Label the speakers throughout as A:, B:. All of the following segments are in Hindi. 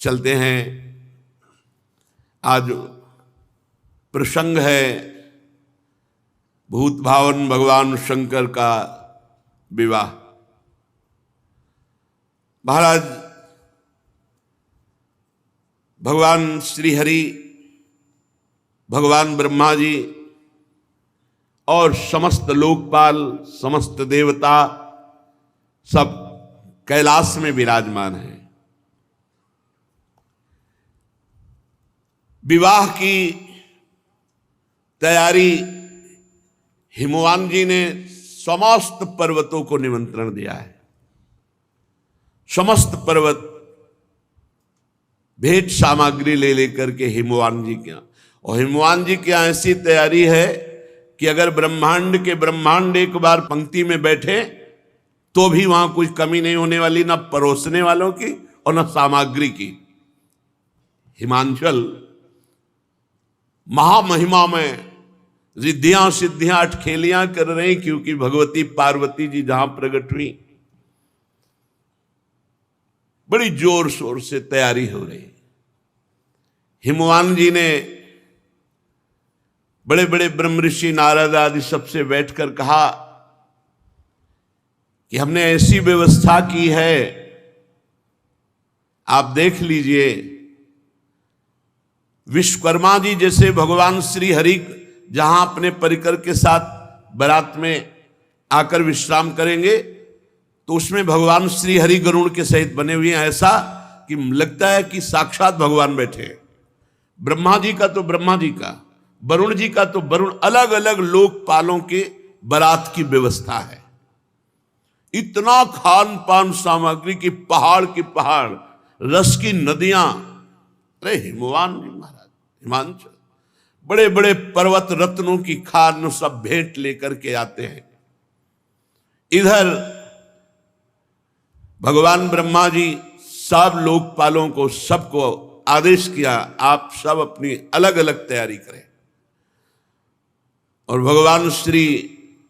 A: चलते हैं। आज प्रसंग है भूत भावन भगवान शंकर का विवाह। महाराज भगवान श्री हरि, भगवान ब्रह्मा जी और समस्त लोकपाल, समस्त देवता सब कैलाश में विराजमान हैं। विवाह की तैयारी हिमवान जी ने समस्त पर्वतों को निमंत्रण दिया है। समस्त पर्वत भेंट सामग्री ले लेकर के हिमवान जी के यहाँ, और हिमवान जी की ऐसी तैयारी है कि अगर ब्रह्मांड के ब्रह्मांड एक बार पंक्ति में बैठे तो भी वहां कुछ कमी नहीं होने वाली, न परोसने वालों की और न सामग्री की। हिमांचल महामहिमा में रिद्धियां सिद्धियां अटखेलियां कर रहे, क्योंकि भगवती पार्वती जी जहां प्रकट हुई बड़ी जोर शोर से तैयारी हो रही। हिमवान जी ने बड़े बड़े ब्रह्म ऋषि नारद आदि सबसे बैठकर कहा कि हमने ऐसी व्यवस्था की है, आप देख लीजिए। विश्वकर्मा जी जैसे भगवान श्री हरि जहां अपने परिकर के साथ बारात में आकर विश्राम करेंगे तो उसमें भगवान श्री हरि गरुड़ के सहित बने हुए हैं, ऐसा कि लगता है कि साक्षात भगवान बैठे। ब्रह्मा जी का तो ब्रह्मा जी का, वरुण जी का तो वरुण, अलग अलग लोकपालों के बारात की व्यवस्था है। इतना खान पान सामग्री की पहाड़ की पहाड़, रस की नदियां। अरे हिमवान जी महाराज, हिमांचल बड़े बड़े पर्वत रत्नों की खान सब भेंट लेकर के आते हैं। इधर भगवान ब्रह्मा जी सब लोकपालों को, सबको आदेश किया, आप सब अपनी अलग अलग तैयारी करें। और भगवान श्री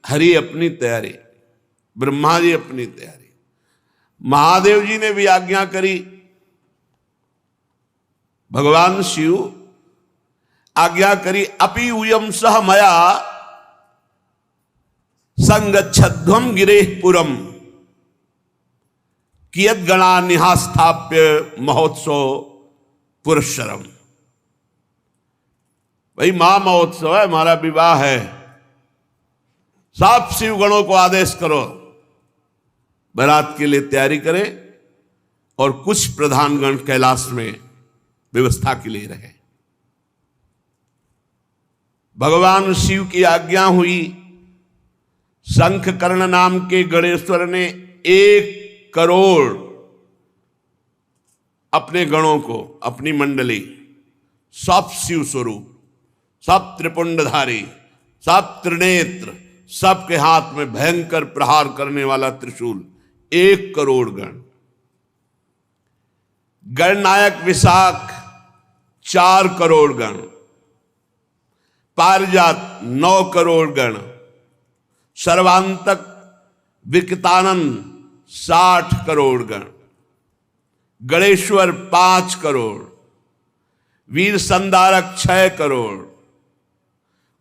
A: हरि अपनी तैयारी, ब्रह्मा जी अपनी तैयारी, महादेव जी ने भी आज्ञा करी। भगवान शिव आज्ञा करी, अपि उयम सह मया संगच्छध्वम गिरेह पुरम कियत गणा निहास्थाप्य महोत्सव पुरस्सरम। भाई महा महोत्सव है, हमारा विवाह है, सब शिव गणों को आदेश करो बारात के लिए तैयारी करें, और कुछ प्रधान गण कैलाश में व्यवस्था के लिए रहे। भगवान शिव की आज्ञा हुई। शंख कर्ण नाम के गणेश्वर ने 1 करोड़ अपने गणों को, अपनी मंडली, सब शिव स्वरूप, सब त्रिपुंडधारी, सब त्रिनेत्र, सबके हाथ में भयंकर प्रहार करने वाला त्रिशूल, 1 करोड़ गण। गणनायक विशाख 4 करोड़ गण, पारिजात 9 करोड़ गण, सर्वांतक विकतानंद 60 करोड़ गण, गणेश्वर 5 करोड़, वीर संधारक 6 करोड़,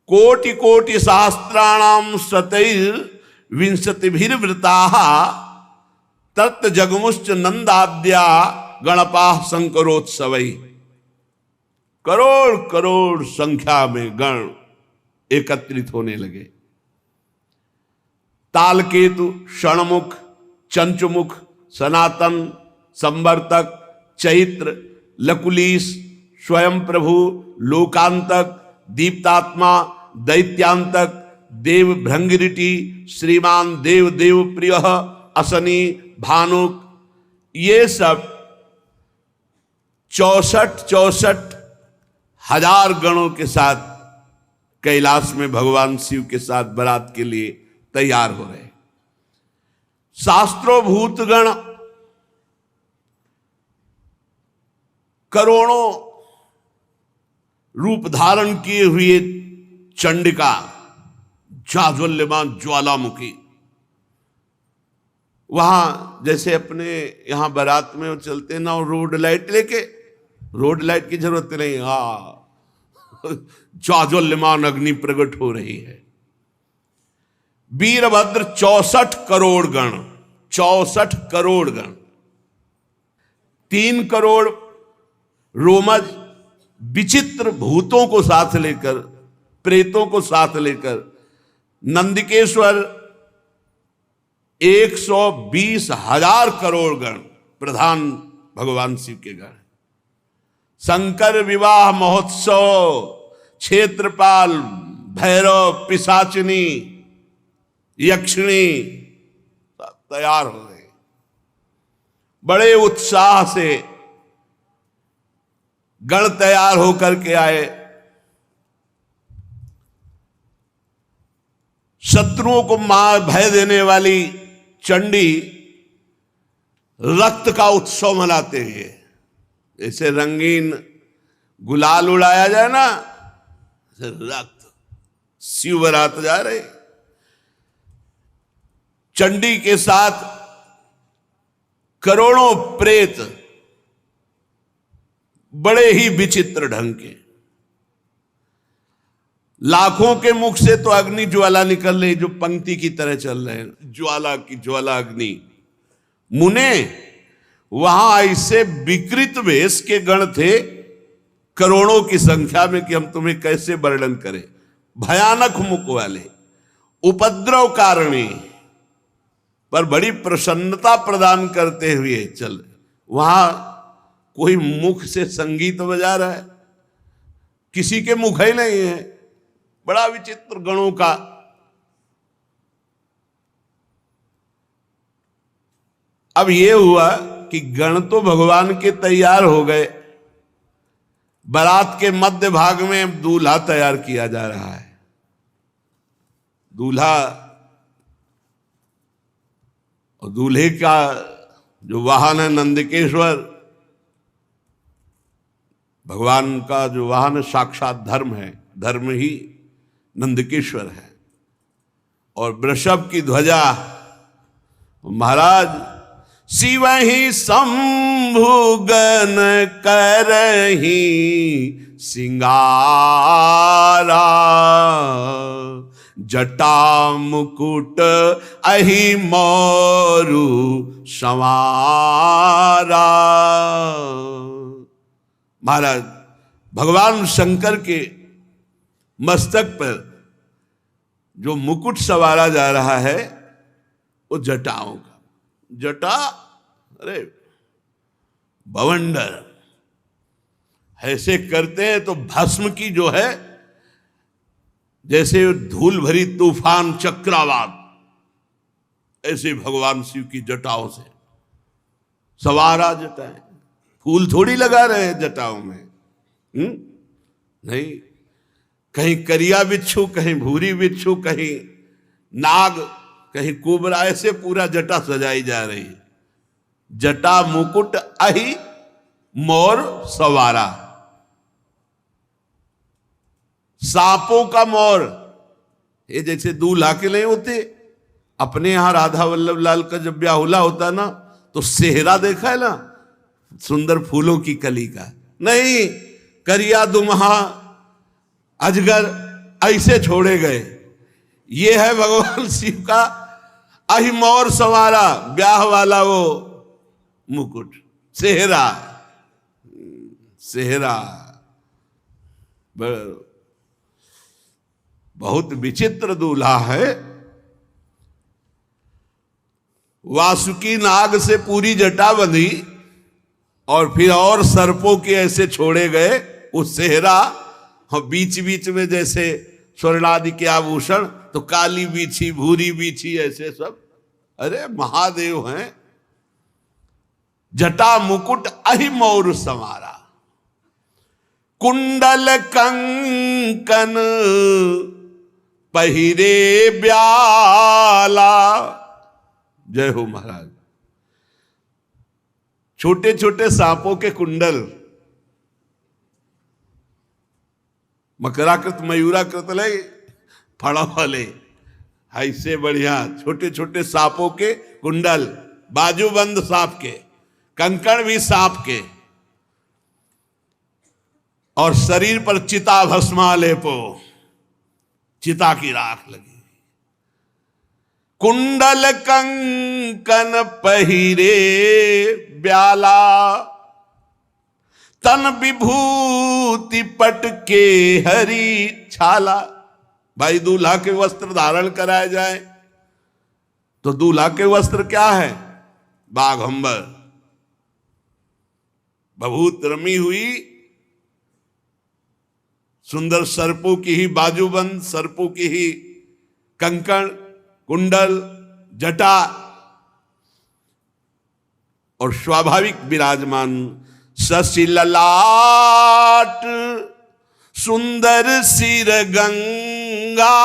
A: कोटि कोटि सहस्त्राणाम शतैर विंशतिभिर्वृताः तत् जगमुश्च नंदाद्या गणपाः शंकरोत्सवै। करोड़ करोड़ संख्या में गण एकत्रित होने लगे। तालकेतु, षणमुख, चंचुमुख, सनातन, संवर्तक, चैत्र, लकुलीश, स्वयं प्रभु, लोकांतक, दीप्तात्मा, दैत्यांतक, देव भृंगिरिटी, श्रीमान, देव देव प्रिय, असनी, भानुक, ये सब 64 हजार गणों के साथ कैलाश में भगवान शिव के साथ बारात के लिए तैयार हो रहे। शास्त्रोभूत गण करोड़ों रूप धारण किए हुए चंडिका, जाज्वल्यमान ज्वालामुखी, वहां जैसे अपने यहां बारात में चलते ना रोड लाइट लेके, रोड लाइट की जरूरत नहीं, ज्वाज्वल्यमान अग्नि प्रकट हो रही है। वीरभद्र 64 करोड़ गण, 64 करोड़ गण, 3 करोड़ रोमज विचित्र भूतों को साथ लेकर, प्रेतों को साथ लेकर, नंदिकेश्वर 120,000 करोड़ गण, प्रधान भगवान शिव के गण। शंकर विवाह महोत्सव, क्षेत्रपाल, भैरव, पिशाचिनी, यक्षिणी तैयार हो गए। बड़े उत्साह से गण तैयार होकर के आए। शत्रुओं को मार भय देने वाली चंडी रक्त का उत्सव मनाते हुए, जैसे रंगीन गुलाल उड़ाया जाए ना, रक्त शिव बरात जा रहे। चंडी के साथ करोड़ों प्रेत, बड़े ही विचित्र ढंग के। लाखों के मुख से तो अग्नि ज्वाला निकल रही, जो पंक्ति की तरह चल रहे हैं, ज्वाला की ज्वाला अग्नि। मुने वहां ऐसे विकृत वेश के गण थे करोड़ों की संख्या में कि हम तुम्हें कैसे वर्णन करें। भयानक मुख वाले, उपद्रव कारणी, पर बड़ी प्रसन्नता प्रदान करते हुए चल। वहां कोई मुख से संगीत बजा रहा है, किसी के मुख ही नहीं है। बड़ा विचित्र गणों का। अब यह हुआ कि गण तो भगवान के तैयार हो गए, बारात के मध्य भाग में दूल्हा तैयार किया जा रहा है। दूल्हा और दूल्हे का जो वाहन है नंदिकेश्वर, भगवान का जो वाहन साक्षात धर्म है, धर्म ही नंदिकेश्वर है। और वृषभ की ध्वजा महाराज शिव ही शंभु गण करही सिंगारा, जटा मुकुट अहि मोरु संवारा। महाराज भगवान शंकर के मस्तक पर जो मुकुट सवारा जा रहा है वो जटाओं का। जटा, अरे बवंडर ऐसे करते हैं तो भस्म की जो है, जैसे धूल भरी तूफान चक्रवात, ऐसे भगवान शिव की जटाओं से सवारा जटाएं। फूल थोड़ी लगा रहे हैं जटाओं में, नहीं। कहीं करिया बिच्छू, कहीं भूरी बिच्छू, कहीं नाग, कहीं कोबरा, ऐसे पूरा जटा सजाई जा रही है। जटा मुकुट अहि मोर सवारा, सांपों का मोर। ये जैसे दूल्हा के नहीं होते, अपने यहां राधा वल्लभ लाल का जब ब्याहुला होता ना, तो सेहरा देखा है ना, सुंदर फूलों की कली का। नहीं, करिया दुमहा अजगर ऐसे छोड़े गए। ये है भगवान शिव का अहि मोर सवारा, ब्याह वाला वो मुकुट, सेहरा। सेहरा बहुत विचित्र दूल्हा है। वासुकी नाग से पूरी जटा बंधी और फिर और सर्पों के ऐसे छोड़े गए। उस सेहरा और बीच बीच में जैसे स्वर्णादि के आभूषण, तो काली बीछी, भूरी बीछी, ऐसे सब। अरे महादेव हैं। जटा मुकुट अहि मोर संवारा, कुंडल कंकन पहिरे ब्याला। जय हो महाराज। छोटे छोटे सांपों के कुंडल, मकराकृत मयूराकृत ले फड़ा वाले, ऐसे बढ़िया छोटे छोटे सांपों के कुंडल, बाजूबंद सांप के, कंकण भी सांप के। और शरीर पर चिता भस्मा लेपो, चिता की राख लगी। कुंडल कंकन पहिरे ब्याला, तन विभूति पट के हरी छाला। भाई दूल्हा के वस्त्र धारण कराए जाए तो दूल्हा के वस्त्र क्या है? बाघंबर, बहुत रमी हुई सुंदर सर्पों की ही बाजूबंद, सर्पों की ही कंकण, कुंडल, जटा और स्वाभाविक विराजमान शशि ललाट, सुंदर सिर गंगा,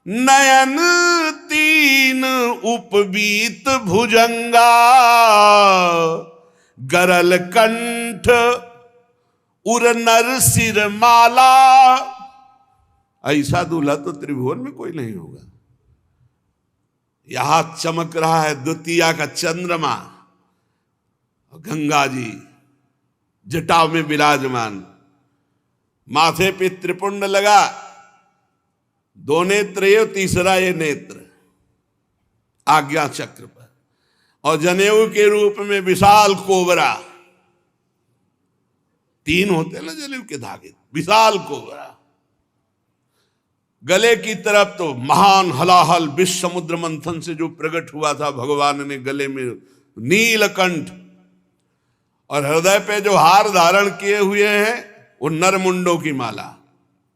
A: नयन तीन उपवीत भुजंगा, गरल कंठ उर नर सिर माला। ऐसा दूल्हा तो त्रिभुवन में कोई नहीं होगा। यहां चमक रहा है द्वितीया का चंद्रमा, गंगा जी जटाव में विराजमान, माथे पे त्रिपुंड लगा, दो नेत्र ये, तीसरा ये नेत्र आज्ञा चक्र पर, और जनेऊ के रूप में विशाल कोबरा, तीन होते हैं ना जनेऊ के धागे, विशाल कोबरा। गले की तरफ तो महान हलाहल विश्व समुद्र मंथन से जो प्रकट हुआ था भगवान ने गले में नीलकंठ, और हृदय पे जो हार धारण किए हुए हैं वो नरमुंडों की माला,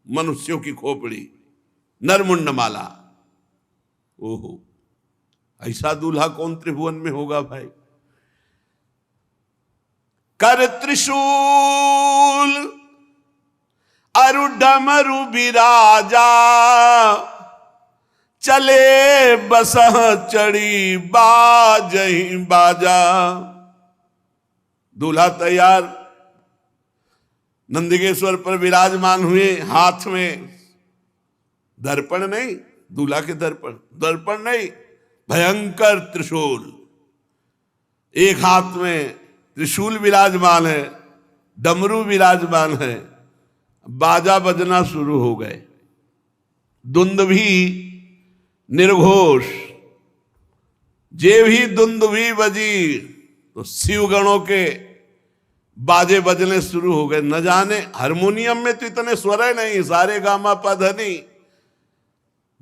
A: मनुष्यों की खोपड़ी, नरमुंड माला। ओहो, ऐसा दूल्हा कौन त्रिभुवन में होगा भाई? कर त्रिशूल अरु डमरु बिराजा, चले बसह चढ़ी बाजही बाजा। दूल्हा तैयार नंदिकेश्वर पर विराजमान हुए, हाथ में दर्पण नहीं, दूल्हा के दर्पण नहीं, भयंकर त्रिशूल, एक हाथ में त्रिशूल विराजमान है, डमरू विराजमान है, बाजा बजना शुरू हो गए, दुंदुभी निर्घोष, जे भी दुंदुभी बजी तो शिवगणों के बाजे बजने शुरू हो गए। न जाने हारमोनियम में तो इतने स्वर है नहीं, सारे गामा पधनी,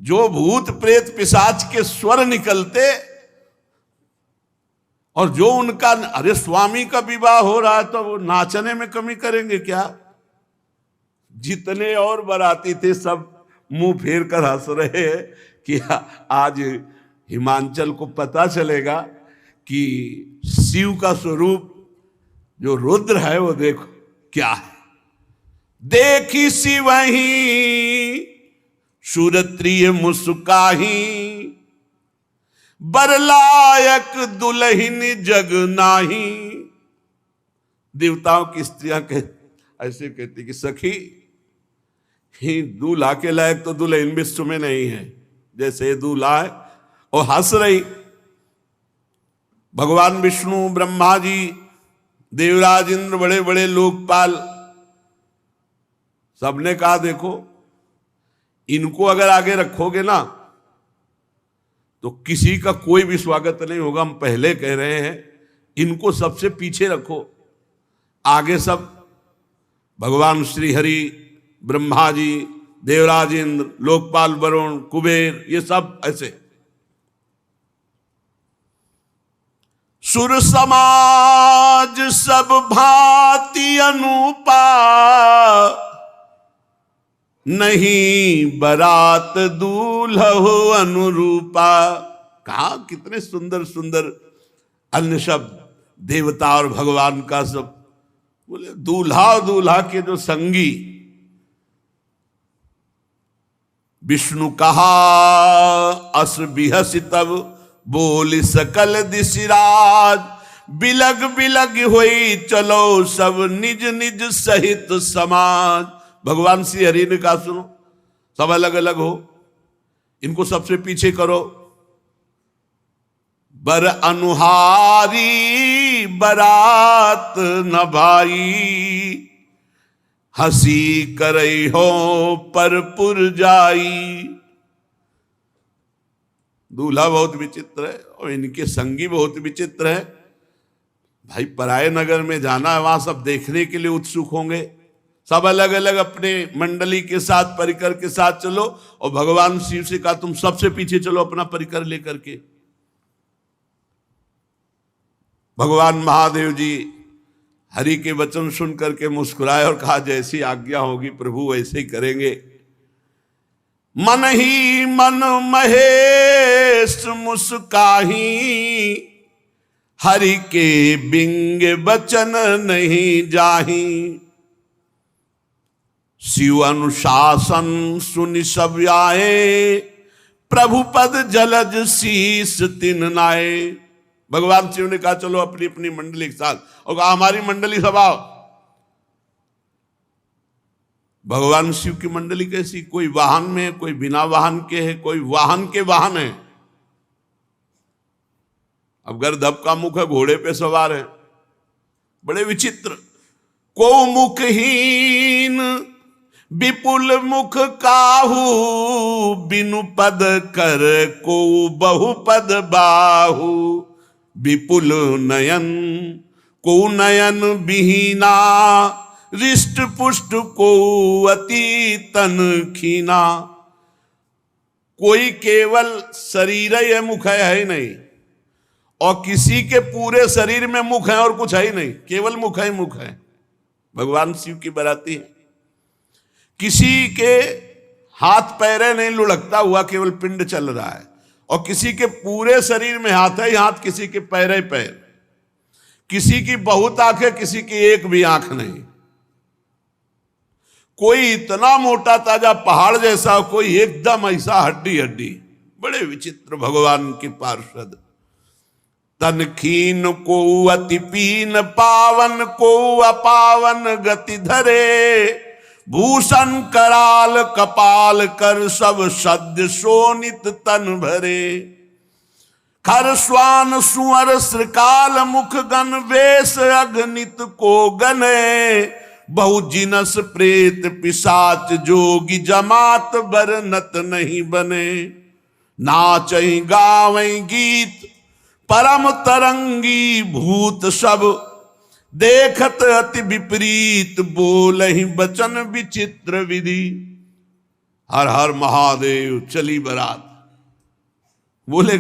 A: जो भूत प्रेत पिशाच के स्वर निकलते, और जो उनका, अरे स्वामी का विवाह हो रहा है तो वो नाचने में कमी करेंगे क्या? जितने और बाराती थे सब मुंह फेर कर हंस रहे हैं कि आज हिमांचल को पता चलेगा कि शिव का स्वरूप जो रुद्र है वो देखो क्या है। देखी शिवही सुरत्रिय मुस्काही, बरलायक दुल्हिन जग नाही। देवताओं की स्त्रियां ऐसे कहती कि सखी, ही दूल्हा के लायक तो दुल्हन विश्व में नहीं है, जैसे दूल्हा है। और हंस रही। भगवान विष्णु, ब्रह्मा जी, देवराज इंद्र, बड़े बड़े लोकपाल, सबने कहा देखो इनको अगर आगे रखोगे ना तो किसी का कोई भी स्वागत नहीं होगा। हम पहले कह रहे हैं इनको सबसे पीछे रखो, आगे सब भगवान श्री हरि, ब्रह्मा जी, देवराज इंद्र, लोकपाल वरुण, कुबेर, ये सब ऐसे। सुर समाज सब भांति अनुपा, नहीं बरात दूल्हो अनुरूपा। कहा कितने सुंदर सुंदर अन्य शब्द, देवता और भगवान का सब। बोले दूल्हा और दूल्हा के जो संगी, विष्णु कहा अस बिहसी तब, बोली सकल दिशिराज, बिलग बिलग होई चलो सब निज निज सहित समाज। भगवान श्री हरि ने कहा सुनो, सब अलग अलग हो, इनको सबसे पीछे करो। बर अनुहारी बरात न भाई, हंसी करई हो परपुर जाई। दूल्हा बहुत विचित्र है और इनके संगी बहुत विचित्र है। भाई पराये नगर में जाना है, वहां सब देखने के लिए उत्सुक होंगे, सब अलग अलग अपने मंडली के साथ परिकर के साथ चलो, और भगवान शिव से कहा तुम सबसे पीछे चलो अपना परिकर लेकर के। भगवान महादेव जी हरि के वचन सुन करके मुस्कुराए और कहा जैसी आज्ञा होगी प्रभु वैसे ही करेंगे। मन ही मन महेश मुस्काही, हरि के बिंग बचन नहीं जाही। शिव अनुशासन सुनि सब आए, प्रभु पद जलज शीस तिन नाए। भगवान शिव ने कहा चलो अपनी अपनी मंडली के साथ, और कहा हमारी मंडली सब आओ। भगवान शिव की मंडली कैसी, कोई वाहन में है, कोई बिना वाहन के है, कोई वाहन के वाहन है। अब गर्दभ का मुख है, घोड़े पे सवार है, बड़े विचित्र। को मुखहीन विपुल मुख काहू, बिनु पद कर को बहुपद बाहू। विपुल नयन को नयन विहीना, रिष्ट पुष्ट को अति तन खीना। कोई केवल शरीर है मुख है ही नहीं, और किसी के पूरे शरीर में मुख है और कुछ है ही नहीं, केवल मुख है मुख है। भगवान शिव की बराती है। किसी के हाथ पैरे नहीं लुढ़कता हुआ, केवल पिंड चल रहा है, और किसी के पूरे शरीर में हाथ है ही हाथ, किसी के पैर ही पैर। किसी की बहुत आंखें, किसी की एक भी आंख नहीं। कोई इतना मोटा ताजा पहाड़ जैसा, कोई एकदम ऐसा हड्डी हड्डी। बड़े विचित्र भगवान के पार्षद। तन खीन को अति पीन, पावन को अपावन गति धरे। भूषण कराल कपाल कर, सब सद्य शोणित तन भरे। खर स्वान सुअर श्रृकाल मुख गण, वेश अगणित को गने। बहु जिनस प्रेत पिशाच जोगी, जमात बरनत नहीं बने। नाचई गावई गीत परम तरंगी, भूत सब देखत अति विपरीत। बोलहि बचन विचित्र विधि, हर हर महादेव चली बारात। बोले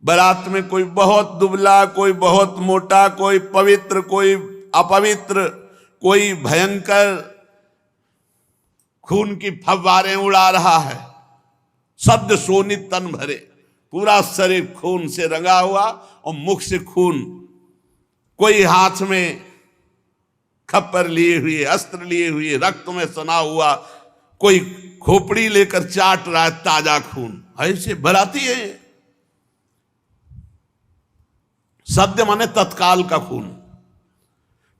A: बारात में कोई बहुत दुबला, कोई बहुत मोटा, कोई पवित्र, कोई अपवित्र, कोई भयंकर खून की फव्वारें उड़ा रहा है। सद्य शोणित तन भरे, पूरा शरीर खून से रंगा हुआ और मुख से खून। कोई हाथ में खप्पर लिए हुए, अस्त्र लिए हुए, रक्त में सना हुआ, कोई खोपड़ी लेकर चाट रहा है ताजा खून। ऐसे बराती है। सद्य माने तत्काल का खून।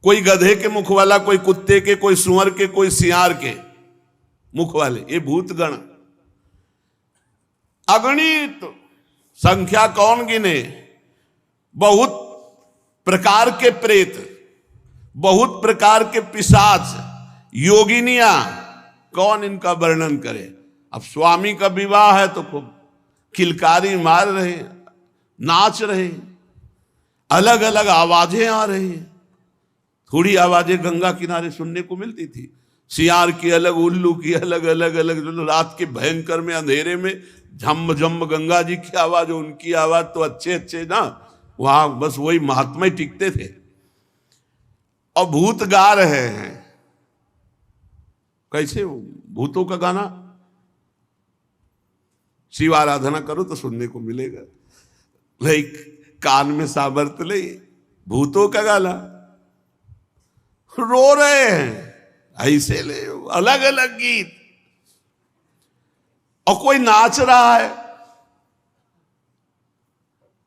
A: कोई गधे के मुख वाला, कोई कुत्ते के, कोई सुअर के, कोई सियार के मुख वाले, ये भूतगण अगणित संख्या कौन गिने। बहुत प्रकार के प्रेत, बहुत प्रकार के पिशाच, योगिनियां, कौन इनका वर्णन करे। अब स्वामी का विवाह है तो खूब किलकारी मार रहे, नाच रहे, अलग अलग आवाजें आ रही हैं। थोड़ी आवाजें गंगा किनारे सुनने को मिलती थी, सियार की अलग, उल्लू की अलग, अलग अलग। रात के भयंकर में अंधेरे में झम झम गंगा जी की आवाज, उनकी आवाज तो अच्छे अच्छे ना, वहां बस वही महात्मा ही टिकते थे। और भूत गा रहे हैं। कैसे भूतों का गाना? शिव आराधना करो तो सुनने को मिलेगा। लाइक कान में सामर्थ ले, भूतों का गाना रो रहे हैं ऐसे ले, अलग अलग गीत। और कोई नाच रहा है,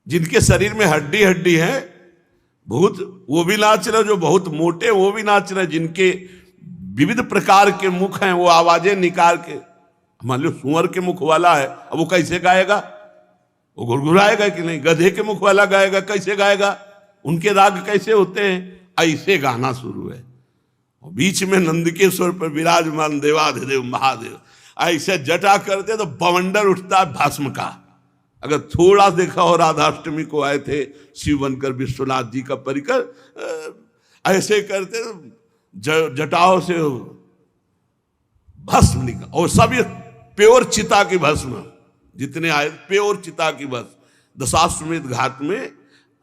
A: जिनके शरीर में हड्डी हड्डी है भूत, वो भी नाच रहे, जो बहुत मोटे वो भी नाच रहे, जिनके विविध प्रकार के मुख हैं, वो आवाजें निकाल के। मान लो सुअर के मुख वाला है, अब वो कैसे गाएगा? वो गुरगुराएगा कि नहीं? गधे के मुख वाला गाएगा, कैसे गाएगा? उनके राग कैसे होते हैं? ऐसे गाना शुरू है। बीच में नंदकेश्वर पर विराजमान देवाधिदेव महादेव ऐसे जटा करते तो बवंडर उठता भस्म का। अगर थोड़ा देखा हो, राधाष्टमी को आए थे शिव बनकर विश्वनाथ जी का परिकर ऐसे करते जटाओं से भस्म निकल, और सब ये प्योर चिता की भस्म, जितने आए प्योर चिता की भस्म। दशाश्वमेध घाट में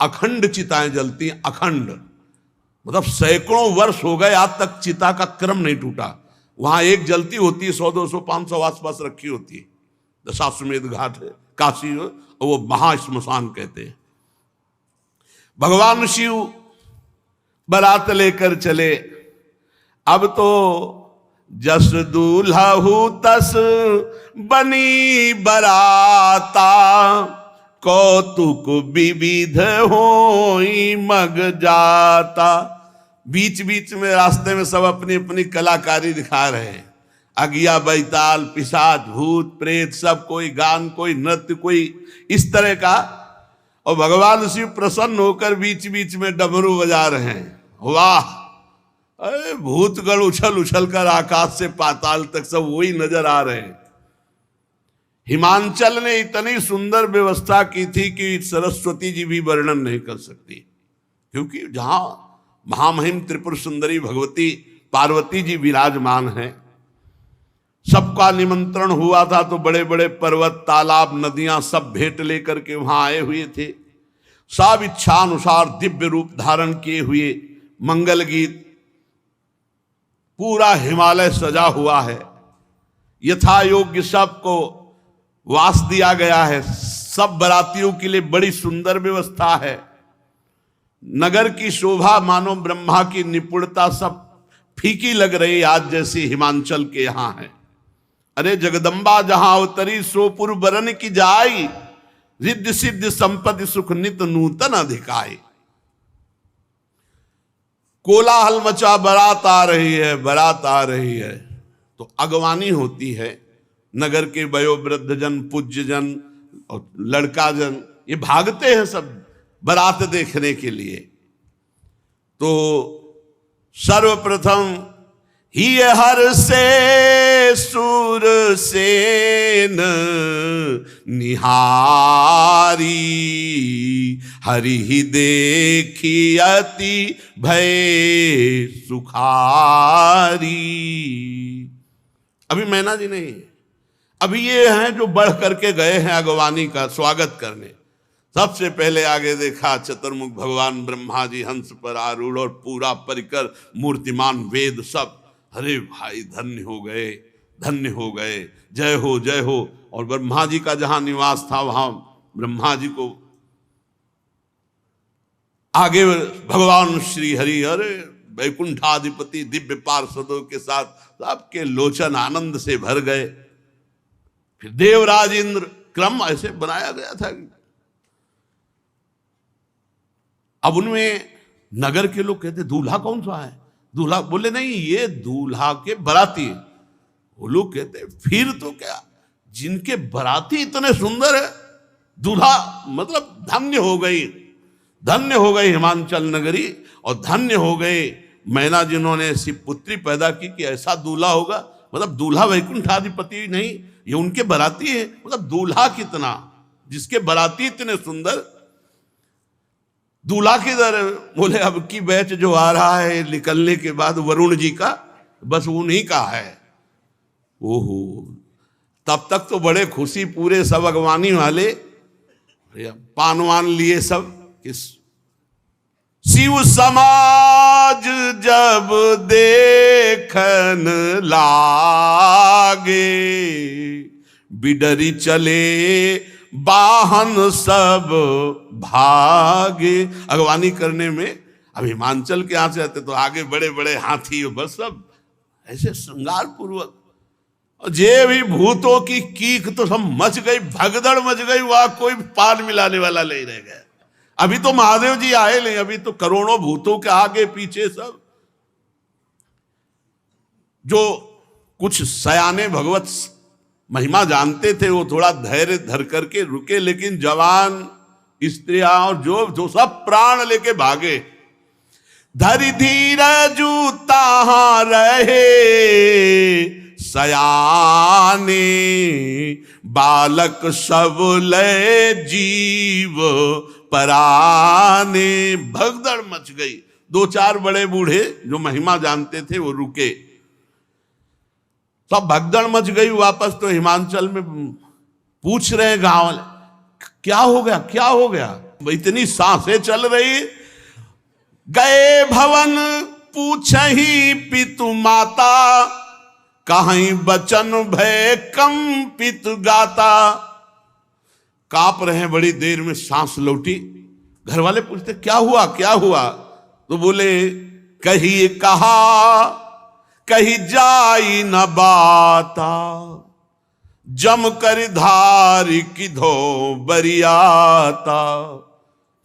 A: अखंड चिताएं जलती हैं, अखंड, मतलब सैकड़ों वर्ष हो गए आज तक चिता का क्रम नहीं टूटा। वहां एक जलती होती है, 100, 200, 500 आसपास रखी होती है। दशाश्वमेध घाट है काशी, और वो महाश्मशान कहते हैं। भगवान शिव बारात लेकर चले। अब तो जस दूल्हा हूं तस बनी बराता, कौतुक विविध होई मग जाता। बीच बीच में रास्ते में सब अपनी अपनी कलाकारी दिखा रहे हैं। अगिया, बैताल, पिशाच, भूत, प्रेत, सब, कोई गान, कोई नृत्य, कोई इस तरह का। और भगवान शिव प्रसन्न होकर बीच बीच में डमरू बजा रहे हैं। वाह! अरे भूतगण उछल उछल कर आकाश से पाताल तक सब वही नजर आ रहे हैं। हिमांचल ने इतनी सुंदर व्यवस्था की थी कि सरस्वती जी भी वर्णन नहीं कर सकती, क्योंकि जहां महामहिम त्रिपुर सुंदरी भगवती पार्वती जी विराजमान हैं, सबका निमंत्रण हुआ था, तो बड़े बड़े पर्वत, तालाब, नदियां सब भेंट लेकर के वहां आए हुए थे। सब इच्छा अनुसार दिव्य रूप धारण किए हुए, मंगल गीत, पूरा हिमालय सजा हुआ है। यथा योग्य सबको वास दिया गया है। सब बरातियों के लिए बड़ी सुंदर व्यवस्था है। नगर की शोभा मानो ब्रह्मा की निपुणता सब फीकी लग रही आज जैसी हिमांचल के यहां है। अरे जगदम्बा जहां अवतरी सोपुर बरन की जाई, रिद्धि सिद्धि संपत्ति सुख नित नूतन अधिकाई। कोलाहल मचा, बारात आ रही है, बारात आ रही है, तो अगवानी होती है। नगर के वयोवृद्ध जन, पूज्य जन और लड़का जन ये भागते हैं सब बारात देखने के लिए। तो सर्वप्रथम ही हर से सुर सेन निहारी, हरि ही देखी अति भय सुखारी। अभी मैना जी नहीं, अभी ये हैं जो बढ़ करके गए हैं अगवानी का स्वागत करने। सबसे पहले आगे देखा चतुर्मुख भगवान ब्रह्मा जी हंस पर आरूढ़, और पूरा परिकर मूर्तिमान वेद सब। अरे भाई धन्य हो गए, धन्य हो गए, जय हो जय हो। और ब्रह्मा जी का जहां निवास था वहां ब्रह्मा जी को आगे भगवान श्री हरि, अरे वैकुंठाधिपति दिव्य पार्षदों के साथ सबके लोचन आनंद से भर गए। फिर देवराज इंद्र, क्रम ऐसे बनाया गया था। अब उनमें नगर के लोग कहते दूल्हा कौन सा है? दूल्हा बोले नहीं, ये दूल्हा के बराती। वो लोग कहते फिर तो क्या, जिनके बराती इतने सुंदर है, दूल्हा मतलब धन्य हो गई, धन्य हो गई हिमांचल नगरी, और धन्य हो गए मैना जिन्होंने ऐसी पुत्री पैदा की कि ऐसा दूल्हा होगा। मतलब दूल्हा वैकुंठाधिपति नहीं, ये उनके बराती है। मतलब दूल्हा कितना, जिसके बराती इतने सुंदर। दूल्हा किधर? बोले अब की बैच जो आ रहा है निकलने के बाद वरुण जी का, बस उन्हीं का है। ओहो, तब तक तो बड़े खुशी, पूरे सब अगवानी वाले पानवान लिए सब। शिव समाज जब देखन लागे, बिडरी चले वाहन सब भागे। अगवानी करने में अब हिमांचल के यहां से आते तो आगे बड़े बड़े हाथी, बस सब ऐसे श्रृंगार पूर्वक। और जे भी भूतों की कीक तो सब मच गई, भगदड़ मच गई, वहां कोई पार मिलाने वाला नहीं रह गया। अभी तो महादेव जी आए नहीं, अभी तो करोड़ों भूतों के आगे पीछे सब। जो कुछ सयाने भगवत महिमा जानते थे वो थोड़ा धैर्य धर करके रुके, लेकिन जवान, स्त्रियां और जो सब प्राण लेके भागे। धरि धीरजु ताहां रहे सयाने, बालक सब ले जीव पराने। भगदड़ मच गई। दो चार बड़े बूढ़े जो महिमा जानते थे वो रुके, सब भगदड़ मच गई। वापस तो हिमांचल में पूछ रहे गांव वाले, क्या हो गया, क्या हो गया? इतनी सांसें चल रही। गए भवन पूछहि पितु माता, कहीं बचन भय कंपित गाता। कांप रहे हैं, बड़ी देर में सांस लौटी। घर वाले पूछते क्या हुआ, क्या हुआ? तो बोले कही कहा कही जाई न बाता, जम कर धारी किधो बरियाता।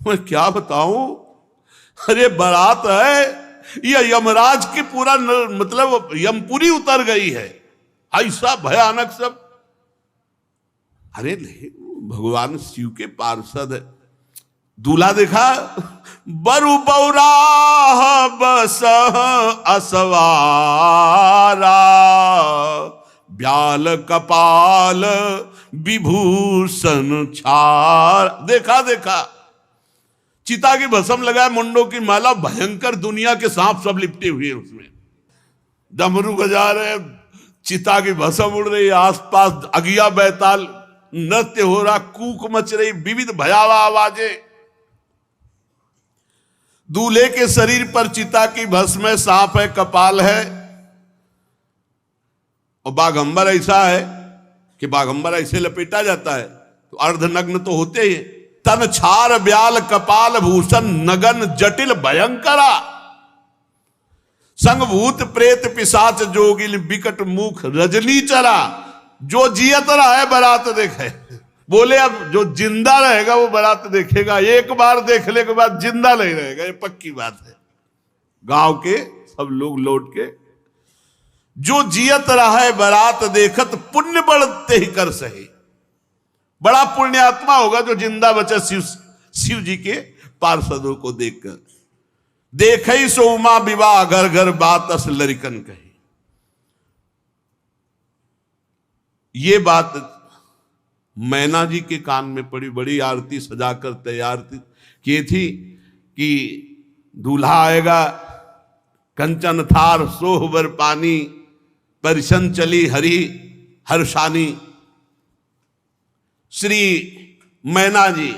A: मैं क्या बताऊं, अरे बारात है, ये यमराज की पूरा मतलब यमपुरी उतर गई है, ऐसा भयानक सब। अरे नहीं, भगवान शिव के पार्षद है। दूल्हा देखा, बरु बौराह बस असवारा, ब्याल कपाल विभूषण छार। देखा देखा, चिता की भस्म लगाए, मुंडों की माला, भयंकर दुनिया के सांप सब लिपटे हुए उसमें। डमरू बजा रहे, चिता की भस्म उड़ रही, आसपास अगिया बैताल नृत्य हो रहा, कूक मच रही, विविध भयावह आवाजें। दूल्हे के शरीर पर चिता की भस्म है, सांप है, कपाल है, और बाघंबर ऐसा है कि बाघंबर ऐसे लपेटा जाता है तो अर्धनग्न तो होते ही। तन छार ब्याल कपाल भूषण नगन जटिल भयंकरा, संग भूत प्रेत पिशाच जोगिल विकट मुख रजनी चरा। जो जियत रहा है बारात देखे। बोले अब जो जिंदा रहेगा वो बारात देखेगा, एक बार देखने के बाद जिंदा नहीं रहेगा, ये पक्की बात है। गांव के सब लोग लौट के, जो जियत रहा है बारात देखत, पुण्य बढ़ते ही कर सही। बड़ा पुण्यात्मा होगा जो जिंदा बचा शिव जी के पार्षदों को देखकर। देखई सो उमा विवाह घर घर बात अस लरिकन कही। ये बात मैना जी के कान में पड़ी। बड़ी आरती सजाकर तैयार की थी कि दूल्हा आएगा, कंचन थार सोहबर पानी, परिशन चली हरि हर्षानी। श्री मैना जी,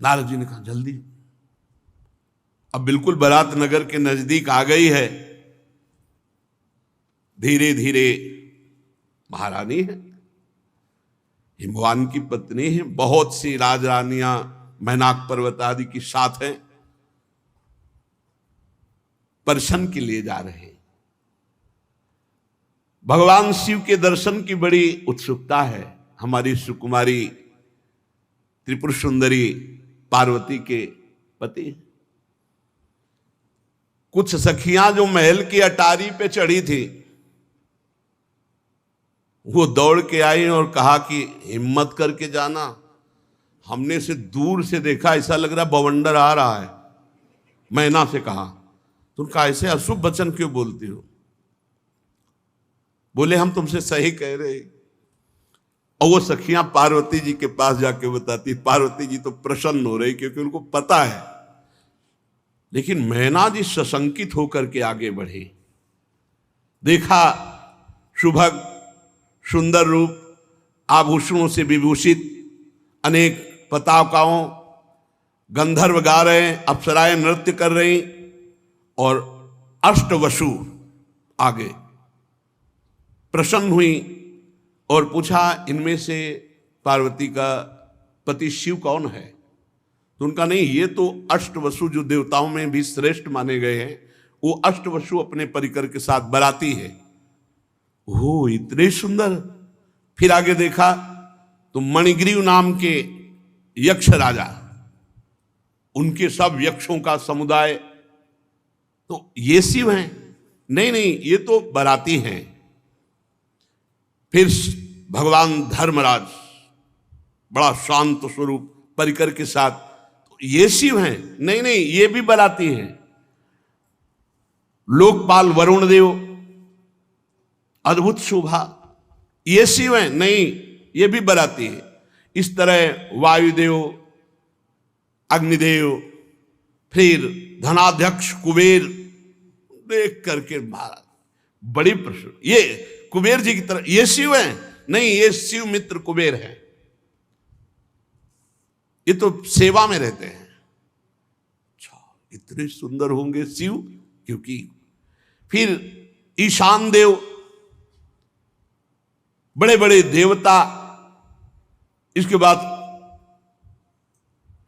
A: नारद जी ने कहा जल्दी, अब बिल्कुल बारात नगर के नजदीक आ गई है। धीरे धीरे, महारानी है, हिमवान की पत्नी है, बहुत सी राजरानियां मैनाक पर्वत आदि की साथ हैं, दर्शन के लिए जा रहे हैं। भगवान शिव के दर्शन की बड़ी उत्सुकता है हमारी सुकुमारी त्रिपुर सुंदरी पार्वती के पति। कुछ सखियां जो महल की अटारी पे चढ़ी थी, वो दौड़ के आई और कहा कि हिम्मत करके जाना, हमने से दूर से देखा, ऐसा लग रहा बवंडर आ रहा है। मैना से कहा, तुम कहा ऐसे अशुभ वचन क्यों बोलती हो? बोले हम तुमसे सही कह रहे। और वो सखियां पार्वती जी के पास जाके बताती, पार्वती जी तो प्रसन्न हो रही क्योंकि उनको पता है। लेकिन मैना जी सशंकित होकर के आगे बढ़े। देखा सुभग सुंदर रूप, आभूषणों से विभूषित, अनेक पताकाओं, गंधर्व गा रहे हैं, अप्सराएं नृत्य कर रही, और अष्टवसु आगे। प्रसन्न हुई और पूछा इनमें से पार्वती का पति शिव कौन है? तो उनका नहीं, ये तो अष्टवसु जो देवताओं में भी श्रेष्ठ माने गए हैं, वो अष्टवसु अपने परिकर के साथ बराती है। ओह, इतने सुंदर। फिर आगे देखा तो मणिग्रीव नाम के यक्ष राजा, उनके सब यक्षों का समुदाय, तो ये शिव हैं? नहीं नहीं, ये तो बराती हैं। फिर भगवान धर्मराज, बड़ा शांत स्वरूप परिकर के साथ, ये शिव हैं? नहीं नहीं, ये भी बराती हैं। लोकपाल वरुण देव, अद्भुत शोभा, ये शिव हैं? नहीं, ये भी बराती है। इस तरह वायुदेव, अग्निदेव, फिर धनाध्यक्ष कुबेर, देख करके महाराज बड़ी प्रश्न, ये कुबेर जी की तरह ये शिव हैं? नहीं, ये शिव मित्र कुबेर हैं, ये तो सेवा में रहते हैं। अच्छा, इतने सुंदर होंगे शिव, क्योंकि फिर ईशान देव, बड़े बड़े देवता, इसके बाद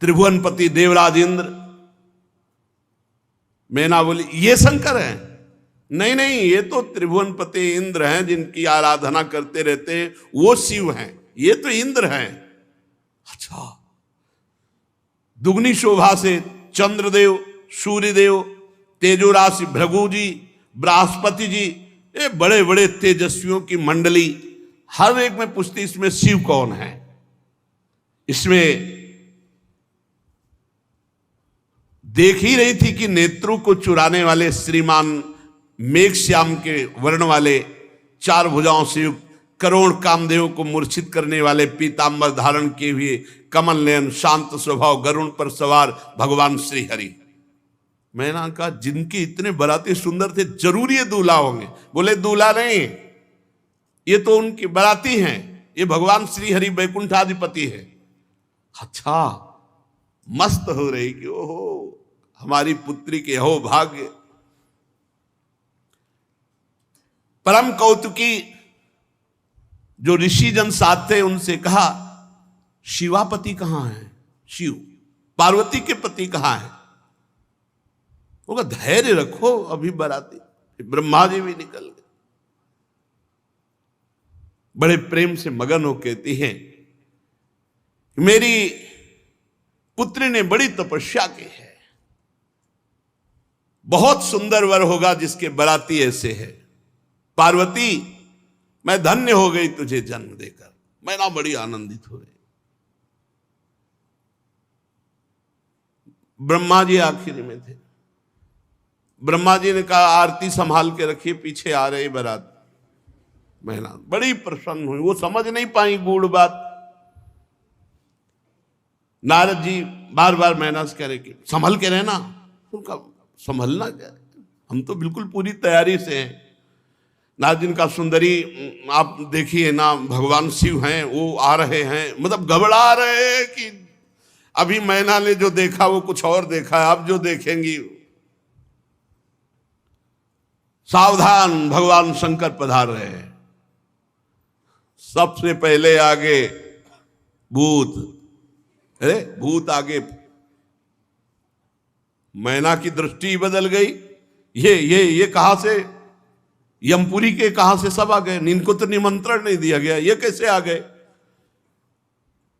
A: त्रिभुवनपति देवराज इंद्र, मैना बोली ये शंकर हैं? नहीं नहीं, ये तो त्रिभुवनपति इंद्र हैं, जिनकी आराधना करते रहते हैं, वो शिव हैं, ये तो इंद्र हैं। अच्छा, दुगनी शोभा से चंद्रदेव, सूर्यदेव, तेजो राशि भृगु जी, बृहस्पति जी, ये बड़े बड़े तेजस्वियों की मंडली, हर एक में पूछती इसमें शिव कौन है। इसमें देख ही रही थी कि नेत्रों को चुराने वाले श्रीमान मेघश्याम के वर्ण वाले, चार भुजाओं से युक्त, करोड़ कामदेव को मूर्छित करने वाले, पीतांबर धारण किए हुए, कमल नयन, शांत स्वभाव, गरुण पर सवार भगवान श्री हरि। मैंने कहा जिनके इतने बराती सुंदर थे, जरूर ये दूल्हा होंगे। बोले दूल्हा नहीं, ये तो उनके बराती हैं, ये भगवान श्री हरि वैकुंठाधिपति है। अच्छा, मस्त हो रही कि ओहो हमारी पुत्री के हो भाग्य। परम कौतुकी जो ऋषि जन साथ थे, उनसे कहा शिवापति कहां है? शिव, पार्वती के पति कहां है? वो धैर्य रखो, अभी बराती। ब्रह्मा जी भी निकल गए, बड़े प्रेम से मगन हो कहती हैं मेरी पुत्री ने बड़ी तपस्या की है, बहुत सुंदर वर होगा जिसके बराती ऐसे है। पार्वती, मैं धन्य हो गई तुझे जन्म देकर। मैं ना बड़ी आनंदित हो गई। ब्रह्मा जी आखिरी में थे। ब्रह्मा जी ने कहा आरती संभाल के रखिए, पीछे आ रही बारात। महिला बड़ी प्रसन्न हुई, वो समझ नहीं पाई गूढ़ बात। नारद जी बार बार मैना से कह रहे कि संभल के रहना। उनका संभलना क्या है, हम तो बिल्कुल पूरी तैयारी से हैं। नारद जी का सुंदरी, आप देखिए ना, भगवान शिव हैं, वो आ रहे हैं, मतलब घबरा रहे हैं कि अभी मैना ने जो देखा वो कुछ और देखा है, आप जो देखेंगी। सावधान, भगवान शंकर पधार रहे हैं। सबसे पहले आगे भूत, अरे भूत आगे। मैना की दृष्टि बदल गई। ये कहां से, यमपुरी के कहां से सब आ गए? इनको तो निमंत्रण नहीं दिया गया, ये कैसे आ गए?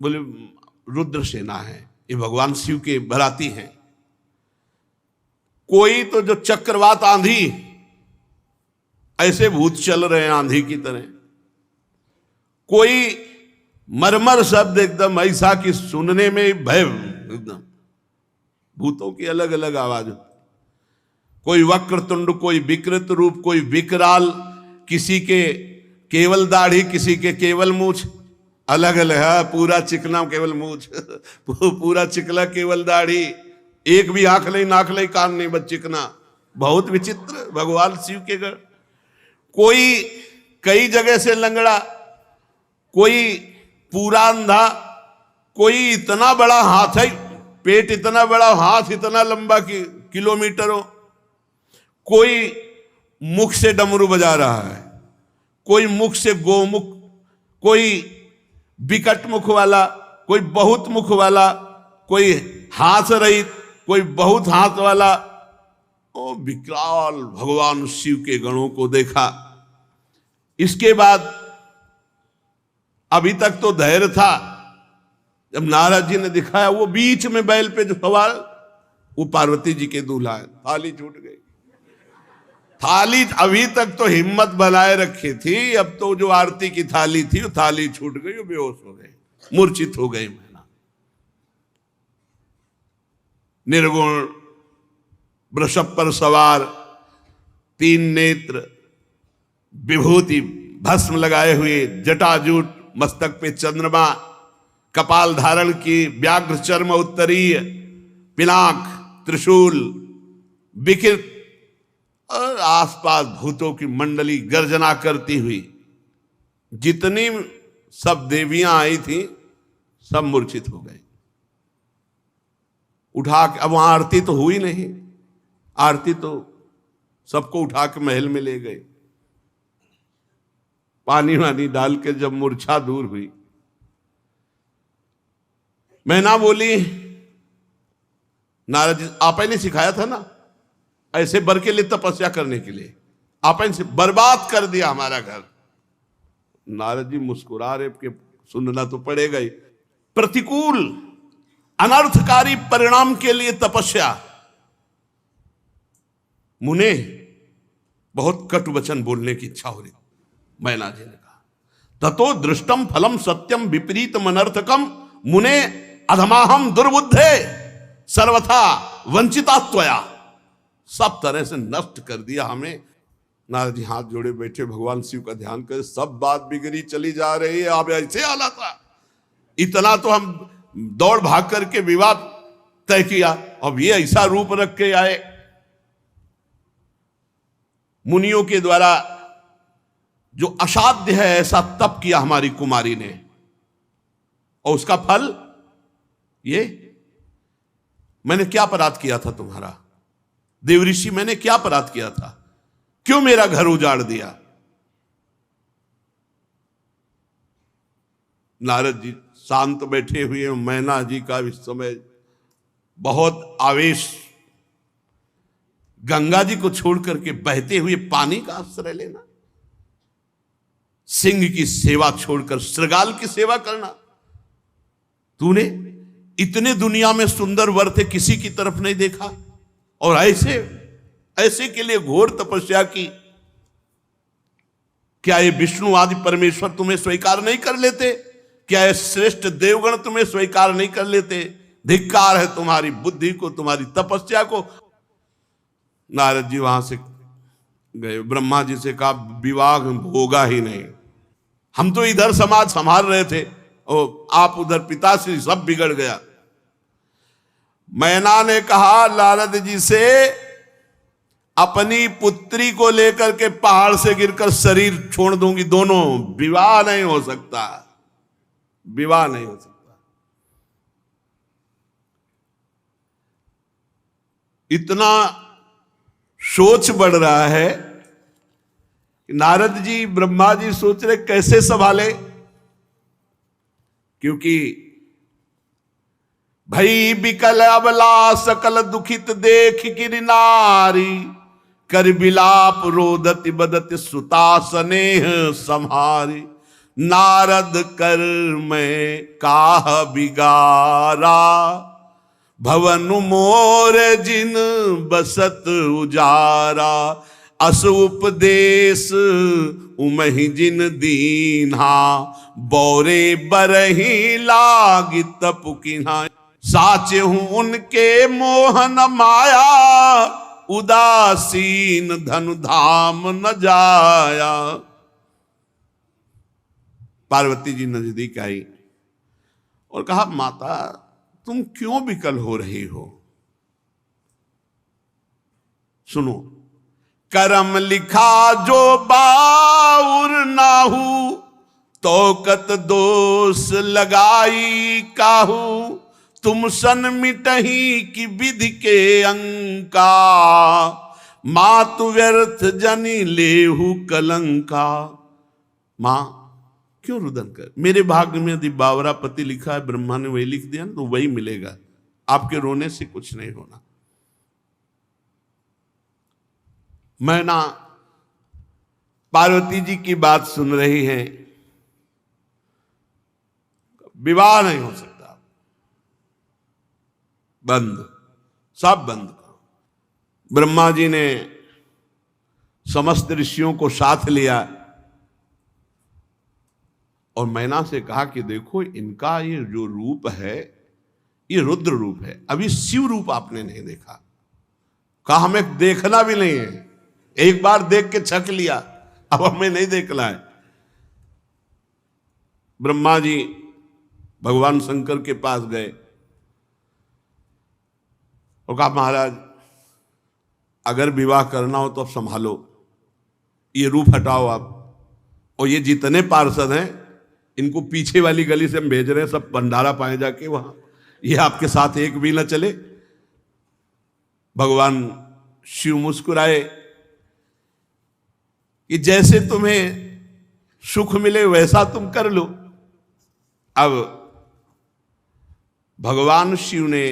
A: बोले रुद्र सेना है, ये भगवान शिव के बराती हैं। कोई तो जो चक्रवात आंधी, ऐसे भूत चल रहे हैं आंधी की तरह। कोई मरमर शब्द एकदम ऐसा कि सुनने में भय, एकदम भूतों की अलग अलग आवाज। कोई वक्रतुंड, कोई विकृत रूप, कोई विकराल, किसी के केवल दाढ़ी, किसी के केवल मूछ, अलग अलग है। पूरा चिकना केवल मूछ, पूरा चिकला केवल दाढ़ी, एक भी आंख नहीं, नाक नहीं, कान नहीं, बस चिकना। बहुत विचित्र भगवान शिव के घर। कोई कई जगह से लंगड़ा, कोई पूरा अंधा, कोई इतना बड़ा हाथ है, पेट इतना बड़ा, हाथ इतना लंबा कि किलोमीटरों। कोई मुख से डमरू बजा रहा है, कोई मुख से गोमुख, कोई विकट मुख वाला, कोई बहुत मुख वाला, कोई हाथ रहित, कोई बहुत हाथ वाला। ओ विकराल भगवान शिव के गणों को देखा। इसके बाद अभी तक तो धैर्य था, जब नारद जी ने दिखाया वो बीच में बैल पे जो सवार, वो पार्वती जी के दूल्हा है। थाली छूट गई। थाली अभी तक तो हिम्मत बनाए रखी थी, अब तो जो आरती की थाली थी वो थाली छूट गई, वो बेहोश हो गई, मूर्छित हो गई। मैना निर्गुण, वृषभ पर सवार, 3 नेत्र, विभूति भस्म लगाए हुए, जटाजूट, मस्तक पे चंद्रमा, कपाल धारण की, व्याघ्र चर्म उत्तरीय, पिनाक, त्रिशूल, विकृत और आसपास भूतों की मंडली गर्जना करती हुई, जितनी सब देवियां आई थी सब मूर्छित हो गए। उठा के, अब वहां आरती तो हुई नहीं, आरती तो सबको उठा के महल में ले गए। पानी वानी डाल के जब मूर्छा दूर हुई, मैना बोली, नारद जी आप ही ने सिखाया था ना ऐसे बर के लिए तपस्या करने के लिए, आप ही से बर्बाद कर दिया हमारा घर। नारद जी मुस्कुरा रहे कि सुनना तो पड़ेगा ही। प्रतिकूल अनर्थकारी परिणाम के लिए तपस्या। मुने बहुत कटु वचन बोलने की इच्छा हो रही। मैना जी ने कहा ततो दृष्टम फलम सत्यम विपरीतम अनर्थकम मुने अधमाहम दुर्बुद्धे सर्वथा वंचिता त्वया। सब तरह से नष्ट कर दिया हमें। नारद जी हाथ जोड़े बैठे, भगवान शिव का ध्यान कर, सब बात बिगड़ी चली जा रही है, आप ऐसे आला था। इतना तो हम दौड़ भाग करके विवाद तय किया, अब ये ऐसा रूप रख के आए। मुनियों के द्वारा जो असाध्य है ऐसा तप किया हमारी कुमारी ने, और उसका फल ये। मैंने क्या अपराध किया था तुम्हारा देवऋषि, मैंने क्या अपराध किया था, क्यों मेरा घर उजाड़ दिया। नारद जी शांत बैठे हुए, मैना जी का इस समय बहुत आवेश। गंगा जी को छोड़ करके बहते हुए पानी का आश्रय लेना, सिंह की सेवा छोड़कर श्रृगाल की सेवा करना। तूने इतने दुनिया में सुंदर वर थे, किसी की तरफ नहीं देखा, और ऐसे के लिए घोर तपस्या की। क्या ये विष्णु आदि परमेश्वर तुम्हें स्वीकार नहीं कर लेते? क्या ये श्रेष्ठ देवगण तुम्हें स्वीकार नहीं कर लेते? धिक्कार है तुम्हारी बुद्धि को, तुम्हारी तपस्या को। नारद जी वहां से गए, ब्रह्मा जी से कहा विवाह होगा ही नहीं, हम तो इधर समाज संभाल रहे थे और आप उधर पिताश्री, सब बिगड़ गया। मैना ने कहा नारद जी से, अपनी पुत्री को लेकर के पहाड़ से गिरकर शरीर छोड़ दूंगी, दोनों, विवाह नहीं हो सकता, विवाह नहीं हो सकता। इतना सोच बढ़ रहा है, नारद जी ब्रह्मा जी सोच रहे कैसे संभाले, क्योंकि भई बिकल अबला सकल दुखित देख गिर नारी, कर बिलाप रोदति बदति सुता स्नेह संहारी। नारद कर मैं काह बिगारा, भवन मोर जिन बसत उजारा। अस उपदेश उमहि जिन दीन्हा, बौरे बरही लागी तपुकिन्हा। साचे हूं उनके मोहन माया, उदासीन धनु धाम न जाया। पार्वती जी नजदीक आई और कहा माता तुम क्यों विकल हो रही हो? सुनो, करम लिखा जो बाउर नाहू, तोकत दोष लगाई काहू। तुम सन मिटही की विधि के अंका, मातु व्यर्थ जनी लेहू कलंका। मां क्यों रुदन कर? मेरे भाग्य में यदि बावरा पति लिखा है, ब्रह्मा ने वही लिख दिया ना, तो वही मिलेगा, आपके रोने से कुछ नहीं होना। मैना पार्वती जी की बात सुन रही है, विवाह नहीं हो सकता, बंद, सब बंद करो। ब्रह्मा जी ने समस्त ऋषियों को साथ लिया और मैना से कहा कि देखो इनका ये जो रूप है, ये रुद्र रूप है, अभी शिव रूप आपने नहीं देखा। कहा हमें देखना भी नहीं है, एक बार देख के छक लिया, अब हमें नहीं देखना है। ब्रह्मा जी भगवान शंकर के पास गए और कहा महाराज अगर विवाह करना हो तो अब संभालो, ये रूप हटाओ आप, और ये जितने पार्षद हैं इनको पीछे वाली गली से हम भेज रहे हैं, सब भंडारा पाए जाके वहां, ये आपके साथ एक भी न चले। भगवान शिव मुस्कुराए कि जैसे तुम्हें सुख मिले वैसा तुम कर लो। अब भगवान शिव ने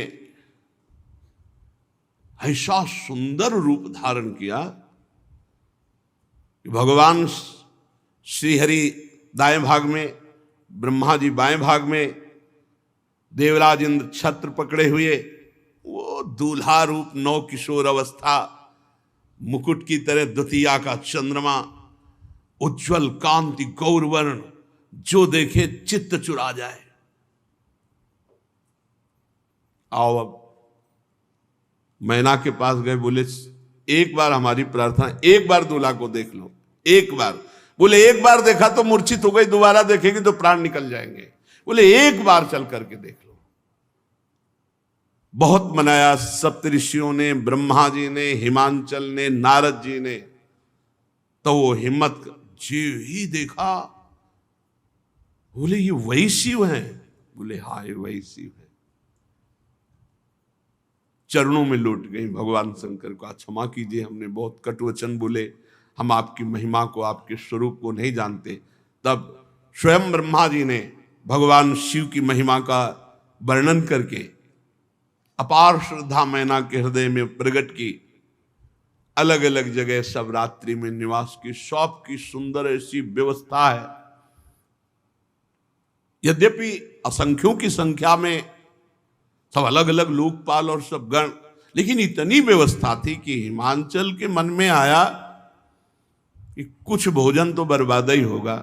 A: ऐसा सुंदर रूप धारण किया कि भगवान श्रीहरि दाएं भाग में, ब्रह्मा जी बाएं भाग में, देवराज इंद्र छत्र पकड़े हुए, वो दूल्हा रूप नौ किशोर अवस्था, मुकुट की तरह द्वितीया का चंद्रमा, उज्जवल कांति गौरवर्ण, जो देखे चित्त चुरा जाए। आओ अब मैना के पास गए, बोले एक बार हमारी प्रार्थना, एक बार दूल्हा को देख लो, एक बार। बोले एक बार देखा तो मूर्छित हो गई, दोबारा देखेगी तो प्राण निकल जाएंगे। बोले एक बार चल करके देख लो। बहुत मनाया सप्तऋषियों ने, ब्रह्मा जी ने, हिमांचल ने, नारद जी ने, तो वो हिम्मत जी ही देखा। बोले ये वही शिव हैं? बोले हाँ ये वही शिव है। चरणों में लौट गई भगवान शंकर को, क्षमा कीजिए हमने बहुत कटु वचन बोले, हम आपकी महिमा को, आपके स्वरूप को नहीं जानते। तब स्वयं ब्रह्मा जी ने भगवान शिव की महिमा का वर्णन करके अपार श्रद्धा मैना के हृदय में प्रकट की। अलग अलग जगह सब रात्रि में निवास की, सब की सुंदर ऐसी व्यवस्था है। यद्यपि असंख्यों की संख्या में सब अलग अलग लोकपाल और सब गण, लेकिन इतनी व्यवस्था थी कि हिमांचल के मन में आया कि कुछ भोजन तो बर्बाद ही होगा,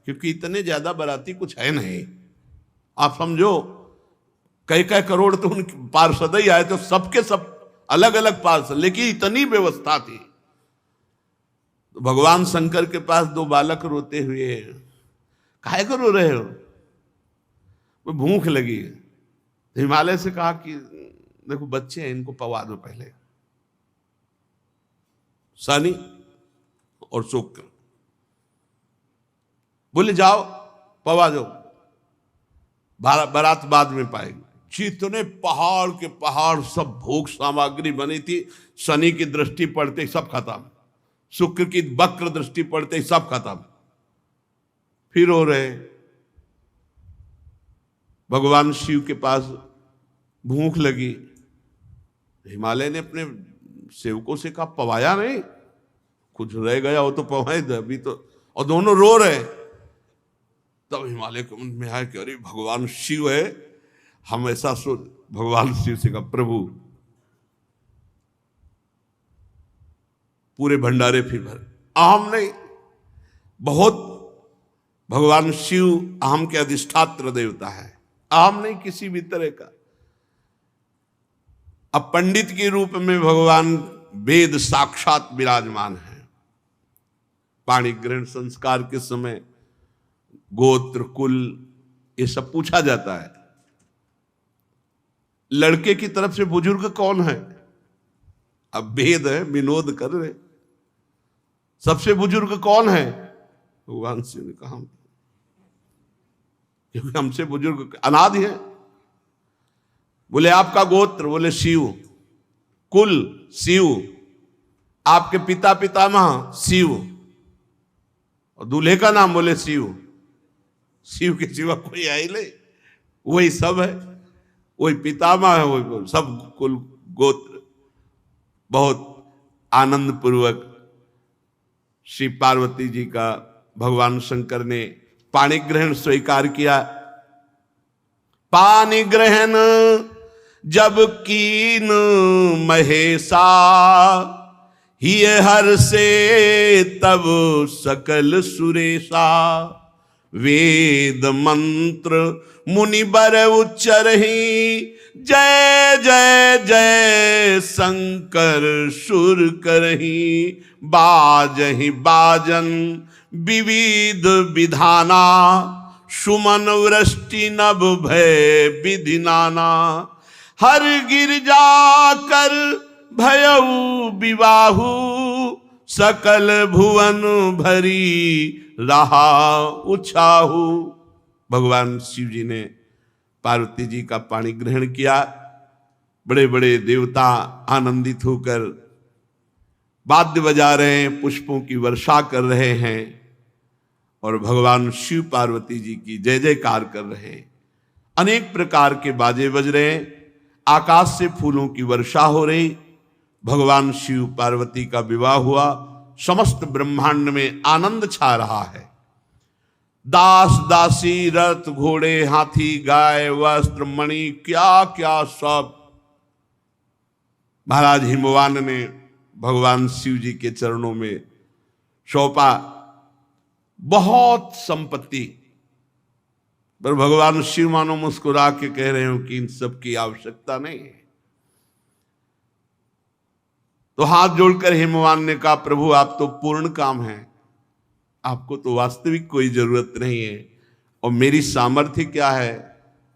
A: क्योंकि इतने ज्यादा बाराती कुछ है नहीं। आप समझो कई करोड़ तो उन पार्षद ही आए, तो सबके सब अलग अलग पार्षद, लेकिन इतनी व्यवस्था थी। तो भगवान शंकर के पास दो बालक रोते हुए, काहे को रो रहे हो? वो भूख लगी। हिमालय से कहा कि देखो बच्चे हैं, इनको पवा दो पहले, शनि और शुक्र। बोले जाओ पवा दो, बारात बाद में पाएगी। जितने पहाड़ के पहाड़ सब भोग सामग्री बनी थी, शनि की दृष्टि पड़ते ही सब खत्म, शुक्र की वक्र दृष्टि पड़ते ही सब खत्म। फिर हो रहे भगवान शिव के पास भूख लगी, हिमालय ने अपने सेवकों से कहा पवाया नहीं, कुछ रह गया हो तो पवाए दे अभी तो, और दोनों रो रहे। तब हिमालय के मन में आया कि अरे भगवान शिव है, हम ऐसा सोच। भगवान शिव से कहा प्रभु पूरे भंडारे फिर भर, अहम नहीं, बहुत भगवान शिव अहम के अधिष्ठात्र देवता है, अहम नहीं किसी भी तरह का। अब पंडित के रूप में भगवान वेद साक्षात विराजमान है। पाणी ग्रहण संस्कार के समय गोत्र कुल ये सब पूछा जाता है। लड़के की तरफ से बुजुर्ग कौन है? अब वेद है, विनोद कर रहे, सबसे बुजुर्ग कौन है? भगवान शिव ने कहा क्योंकि हमसे बुजुर्ग अनादि है। बोले आपका गोत्र? बोले शिव। कुल शिव। आपके पिता पितामह? शिव। और दूल्हे का नाम? बोले शिव। शिव के सिवा कोई है ही नहीं, वही सब है, वही पितामह है, वही सब कुल गोत्र। बहुत आनंद पूर्वक श्री पार्वती जी का भगवान शंकर ने पाणी ग्रहण स्वीकार किया। पानी ग्रहण जब कीन महेशा, ही हर से तब सकल सुरेशा। वेद मंत्र मुनि बर उच्चरहि, जय जय जय शंकर सुर करही बाजहि बाजन विविध विधाना सुमन वृष्टि नभ भय विधि नाना हर गिरजा कर भयउ विवाहु सकल भुवन भरी रहा उछाहु। भगवान शिव जी ने पार्वती जी का पाणी ग्रहण किया। बड़े बड़े देवता आनंदित होकर वाद्य बजा रहे हैं, पुष्पों की वर्षा कर रहे हैं और भगवान शिव पार्वती जी की जय जयकार कर रहे हैं। अनेक प्रकार के बाजे बज रहे हैं, आकाश से फूलों की वर्षा हो रही। भगवान शिव पार्वती का विवाह हुआ, समस्त ब्रह्मांड में आनंद छा रहा है। दास दासी रथ घोड़े हाथी गाय वस्त्र मणि क्या क्या सब महाराज हिमवान ने भगवान शिव जी के चरणों में सौंपा। बहुत संपत्ति, पर भगवान शिव मानो मुस्कुरा के कह रहे हो कि इन सब की आवश्यकता नहीं है। तो हाथ जोड़कर हिमवान ने कहा, प्रभु आप तो पूर्ण काम हैं, आपको तो वास्तविक कोई जरूरत नहीं है, और मेरी सामर्थ्य क्या है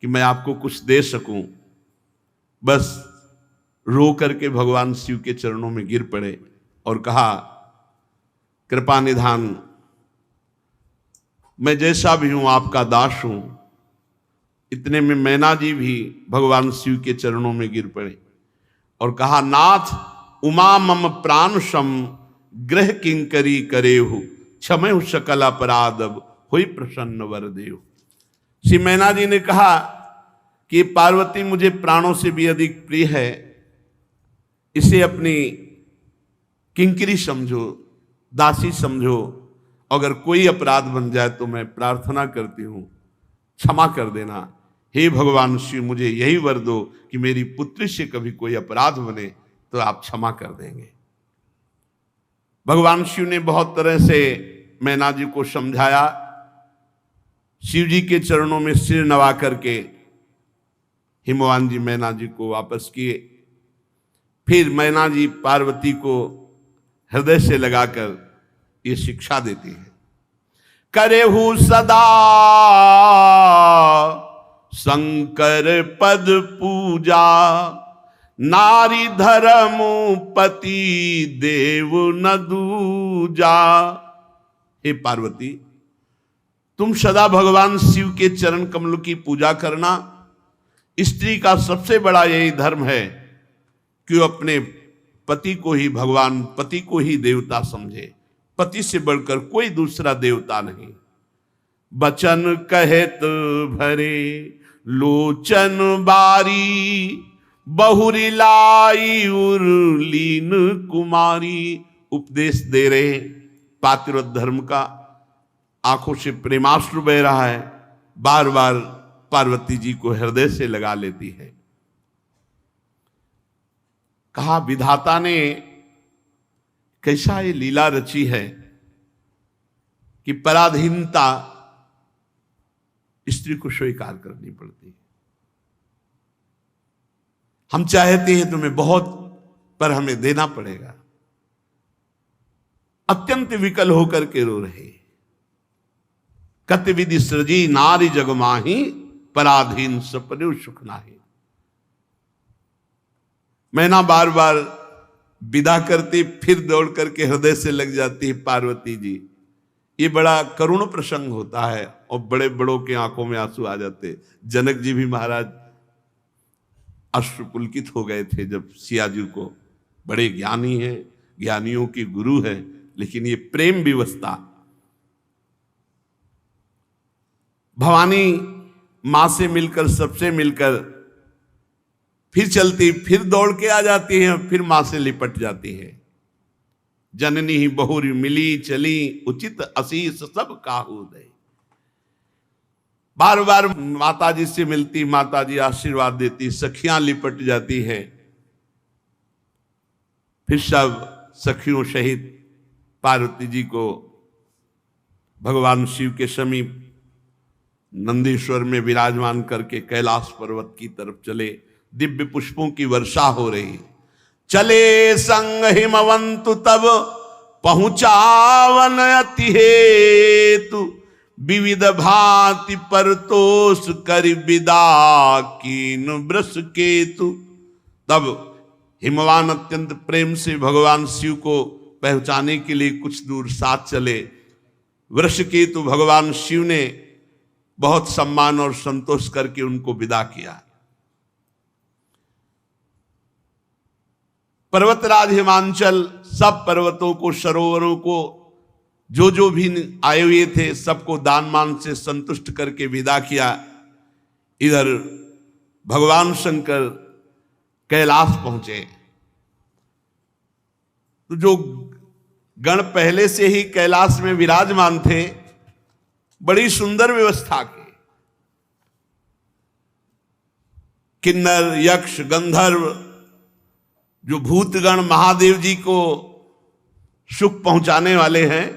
A: कि मैं आपको कुछ दे सकूं। बस रो करके भगवान शिव के चरणों में गिर पड़े और कहा, कृपा निधान, मैं जैसा भी हूं आपका दास हूं। इतने में मैना जी भी भगवान शिव के चरणों में गिर पड़े और कहा, नाथ उमा मम प्राण सम ग्रह किंकरी करेहु क्षमयु सकल अपराध हुई प्रसन्न वर देव। श्री मैना जी ने कहा कि पार्वती मुझे प्राणों से भी अधिक प्रिय है, इसे अपनी किंकरी समझो, दासी समझो। अगर कोई अपराध बन जाए तो मैं प्रार्थना करती हूं, क्षमा कर देना। हे भगवान शिव, मुझे यही वर दो कि मेरी पुत्री से कभी कोई अपराध बने तो आप क्षमा कर देंगे। भगवान शिव ने बहुत तरह से मैना जी को समझाया। शिव जी के चरणों में सिर नवा करके हिमवान जी मैना जी को वापस किए। फिर मैना जी पार्वती को हृदय से लगाकर ये शिक्षा देती है, करेहु सदा शंकर पद पूजा नारी धर्म पति देव न दूजा। हे पार्वती, तुम सदा भगवान शिव के चरण कमल की पूजा करना। स्त्री का सबसे बड़ा यही धर्म है कि वो अपने पति को ही भगवान, पति को ही देवता समझे। पति से बढ़कर कोई दूसरा देवता नहीं। बचन कहत भरे लोचन बारी बहुरी लाई उर्लीन कुमारी। उपदेश दे रहे पातिव्रत धर्म का, आंखों से प्रेमाश्रु बह रहा है, बार बार पार्वती जी को हृदय से लगा लेती है। कहा, विधाता ने कैसा ये लीला रची है कि पराधीनता स्त्री को स्वीकार करनी पड़ती है। हम चाहते हैं तुम्हें बहुत, पर हमें देना पड़ेगा। अत्यंत विकल होकर के रो रहे। कत विधि सृजी नारी जगमाही पराधीन सपने सुख नाही। मैना बार बार विदा करती, फिर दौड़ करके हृदय से लग जाती है पार्वती जी। ये बड़ा करुण प्रसंग होता है और बड़े बड़ों के आंखों में आंसू आ जाते। जनक जी भी महाराज अश्रुपुलकित हो गए थे जब सिया जी को, बड़े ज्ञानी हैं, ज्ञानियों की गुरु है, लेकिन ये प्रेम विवशता। भवानी मां से मिलकर, सबसे मिलकर फिर चलती, फिर दौड़ के आ जाती है, फिर मां से लिपट जाती है। जननी ही बहुरी मिली चली उचित असीस सब काहू दे। बार बार माता जी से मिलती, माता जी आशीर्वाद देती, सखियां लिपट जाती है। फिर सब सखियों सहित पार्वती जी को भगवान शिव के समीप नंदीश्वर में विराजमान करके कैलाश पर्वत की तरफ चले। दिव्य पुष्पों की वर्षा हो रही। चले संग हिमवंतु तब पहुंचावन अति हेतु, विविध भांति परतोष कर विदा कीन वृष केतु। तब हिमवान अत्यंत प्रेम से भगवान शिव को पहुंचाने के लिए कुछ दूर साथ चले। वृषकेतु भगवान शिव ने बहुत सम्मान और संतोष करके उनको विदा किया। पर्वतराज हिमांचल सब पर्वतों को, सरोवरों को, जो भी आए हुए थे सबको दान मान से संतुष्ट करके विदा किया। इधर भगवान शंकर कैलाश पहुंचे तो जो गण पहले से ही कैलाश में विराजमान थे, बड़ी सुंदर व्यवस्था की। किन्नर, यक्ष, गंधर्व, जो भूतगण महादेव जी को सुख पहुंचाने वाले हैं,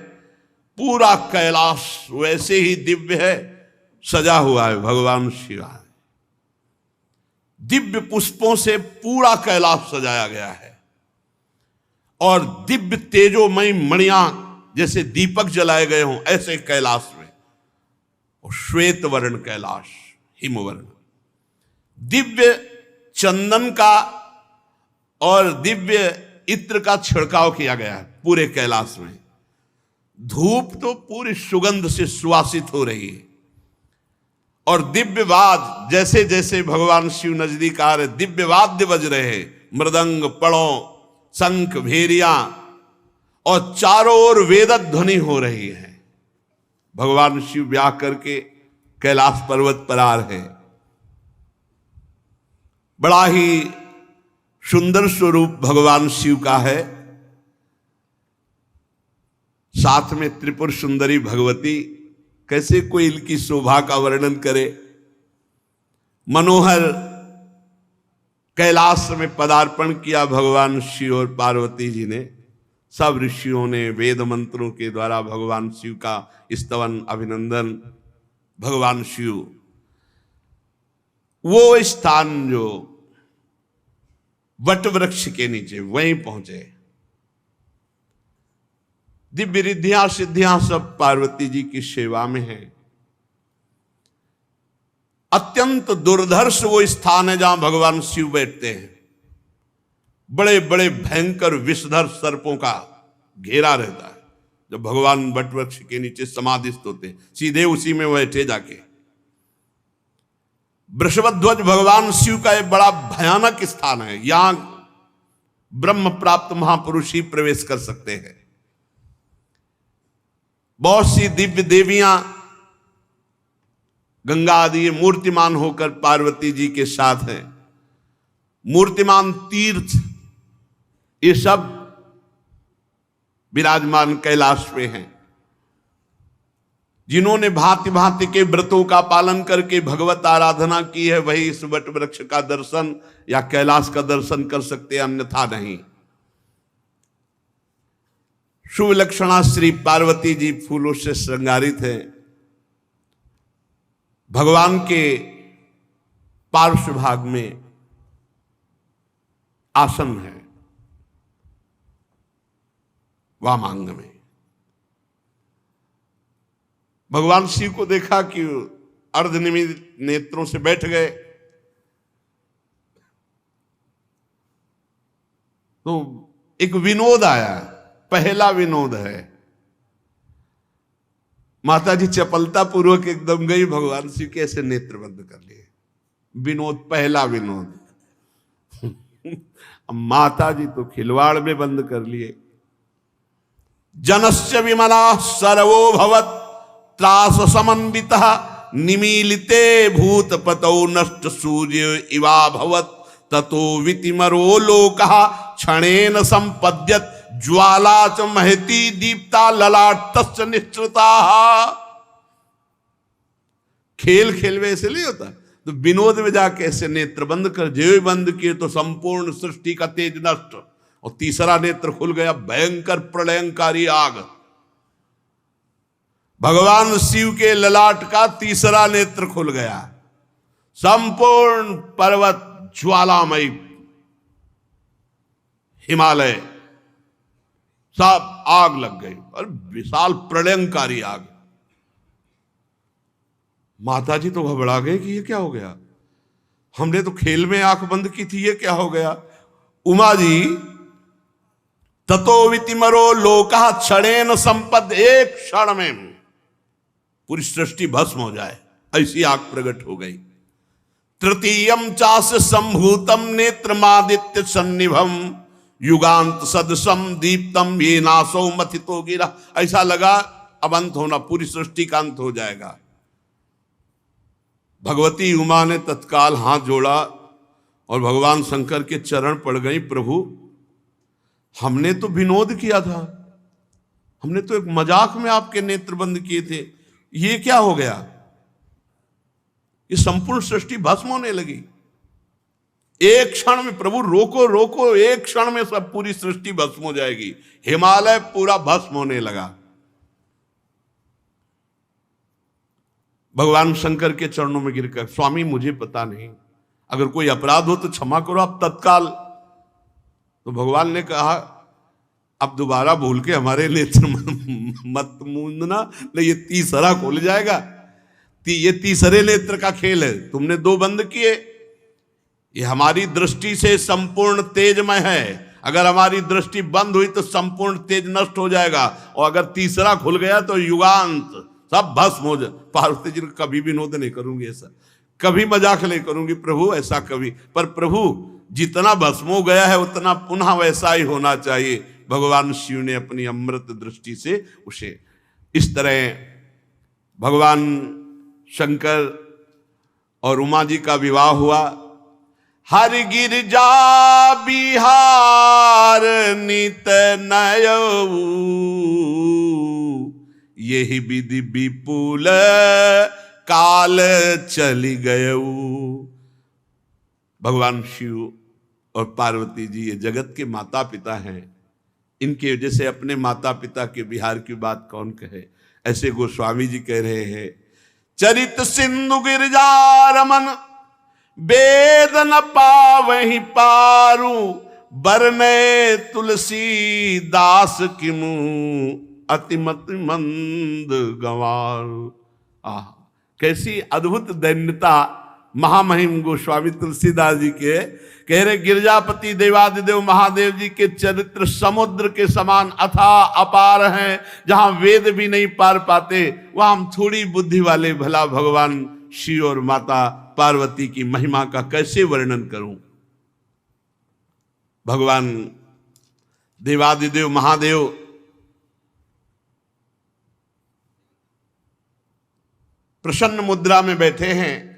A: पूरा कैलाश वैसे ही दिव्य है, सजा हुआ है। भगवान शिव दिव्य पुष्पों से पूरा कैलाश सजाया गया है और दिव्य तेजोमयी मणियां जैसे दीपक जलाए गए हों ऐसे कैलाश में। और श्वेत वर्ण कैलाश, हिमवर्ण, दिव्य चंदन का और दिव्य इत्र का छिड़काव किया गया है पूरे कैलाश में। धूप तो पूरी सुगंध से सुवासित हो रही है और दिव्य वाद, जैसे जैसे भगवान शिव नजदीक आ रहे, दिव्य वाद्य बज रहे हैं, मृदंग, पड़ों, शंख, भेरियां, और चारों ओर वेद ध्वनि हो रही है। भगवान शिव ब्याह करके कैलाश पर्वत पर आ रहे हैं। बड़ा ही सुंदर स्वरूप भगवान शिव का है। साथ में त्रिपुर सुंदरी भगवती, कैसे कोई इनकी शोभा का वर्णन करे। मनोहर कैलाश में पदार्पण किया भगवान शिव और पार्वती जी ने। सब ऋषियों ने वेद मंत्रों के द्वारा भगवान शिव का स्तवन, अभिनंदन। भगवान शिव वो स्थान जो वट वृक्ष के नीचे, वहीं पहुंचे। दिव्य रिद्धियां सिद्धियां सब पार्वती जी की सेवा में है। अत्यंत दुर्धर्ष वो स्थान है जहां भगवान शिव बैठते हैं। बड़े बड़े भयंकर विषधर सर्पों का घेरा रहता है। जब भगवान वट वृक्ष के नीचे समाधिस्थ होते, सीधे उसी में बैठे जाके। वृषभध्वज भगवान शिव का एक बड़ा भयानक स्थान है। यहां ब्रह्म प्राप्त महापुरुष ही प्रवेश कर सकते हैं। बहुत सी दिव्य देवियां गंगा आदि मूर्तिमान होकर पार्वती जी के साथ हैं। मूर्तिमान तीर्थ ये सब विराजमान कैलाश में हैं। जिन्होंने भांति भांति के व्रतों का पालन करके भगवत आराधना की है, वही इस वट वृक्ष का दर्शन या कैलाश का दर्शन कर सकते, अन्यथा नहीं। शुभ लक्षणा श्री पार्वती जी फूलों से श्रृंगारित है। भगवान के पार्श्व भाग में आसन है, वामांग में। भगवान शिव को देखा कि अर्धनिमित नेत्रों से बैठ गए, तो एक विनोद आया। पहला विनोद है, माता जी चपलता पूर्वक एकदम गई, भगवान शिव के ऐसे नेत्र बंद कर लिए। विनोद, पहला विनोद। माता जी तो खिलवाड़ में बंद कर लिए। जनस्य विमला सर्वो भवत् त्रास समन्वितः निमीलिते भूतपतौ नष्ट सूर्य इवा भवत् ततो वितिमरो लोकः क्षणेन संपद्यत ज्वाला च महती दीप्ता ललाटश्च निश्चिता। खेल खेल में ऐसे नहीं होता, तो विनोद में जाके ऐसे नेत्र बंद कर, जो बंद किए तो संपूर्ण सृष्टि का तेज नष्ट, और तीसरा नेत्र खुल गया, भयंकर प्रलयंकारी आग। भगवान शिव के ललाट का तीसरा नेत्र खुल गया, संपूर्ण पर्वत ज्वालामयी हिमालय सब आग लग गई और विशाल प्रलयंकारी आग। माता जी तो घबरा गए कि ये क्या हो गया, हमने तो खेल में आंख बंद की थी, ये क्या हो गया। उमा जी ततो वितिमरो लोका क्षणेन संपद, एक क्षण में पूरी सृष्टि भस्म हो जाए ऐसी आग प्रकट हो गई। तृतीयम चास संभूतम नेत्रमादित्य सन्निभम युगांत सदसम दीप्तम ये नासो मथितो गिरा। ऐसा लगा अब अंत होना, पूरी सृष्टि का अंत हो जाएगा। भगवती उमा ने तत्काल हाथ जोड़ा और भगवान शंकर के चरण पड़ गई। प्रभु हमने तो विनोद किया था, हमने तो एक मजाक में आपके नेत्र बंद किए थे, ये क्या हो गया। ये संपूर्ण सृष्टि भस्म होने लगी एक क्षण में। प्रभु रोको रोको, एक क्षण में सब पूरी सृष्टि भस्म हो जाएगी। हिमालय पूरा भस्म होने लगा। भगवान शंकर के चरणों में गिरकर, स्वामी मुझे पता नहीं, अगर कोई अपराध हो तो क्षमा करो आप तत्काल। तो भगवान ने कहा अब दोबारा भूल के हमारे नेत्र मत मूंदना, नहीं ये तीसरा खोल जाएगा। ये तीसरे नेत्र का खेल है, तुमने दो बंद किए, ये हमारी दृष्टि से संपूर्ण तेजमय है। अगर हमारी दृष्टि बंद हुई तो संपूर्ण तेज नष्ट हो जाएगा, और अगर तीसरा खुल गया तो युगांत सब भस्म हो जाए। पार्वती जी कभी विनोद नहीं करूंगी, ऐसा कभी मजाक नहीं करूंगी प्रभु, ऐसा कभी। पर प्रभु जितना भस्म हो गया है उतना पुनः वैसा ही होना चाहिए। भगवान शिव ने अपनी अमृत दृष्टि से उसे इस तरह भगवान शंकर और उमा जी का विवाह हुआ। हर गिरजा बिहार नित नयऊ, यही विधि विपुल काल चली गयऊ। भगवान शिव और पार्वती जी ये जगत के माता पिता हैं, इनके वजह से अपने माता पिता के बिहार की बात कौन कहे। ऐसे गोस्वामी जी कह रहे हैं, चरित सिंधु गिरजा रमन वेद न पावहि पारू, बरने तुलसी दास किमु अतिमत मंद गंवारू। कैसी अद्भुत दैन्यता महामहिम गोस्वामी तुलसीदास जी के कह रहे। गिरजापति देवादिदेव महादेव जी के चरित्र समुद्र के समान अथाह अपार हैं, जहां वेद भी नहीं पार पाते वहां हम थोड़ी बुद्धि वाले भला भगवान शिव और माता पार्वती की महिमा का कैसे वर्णन करूं। भगवान देवादिदेव महादेव प्रसन्न मुद्रा में बैठे हैं।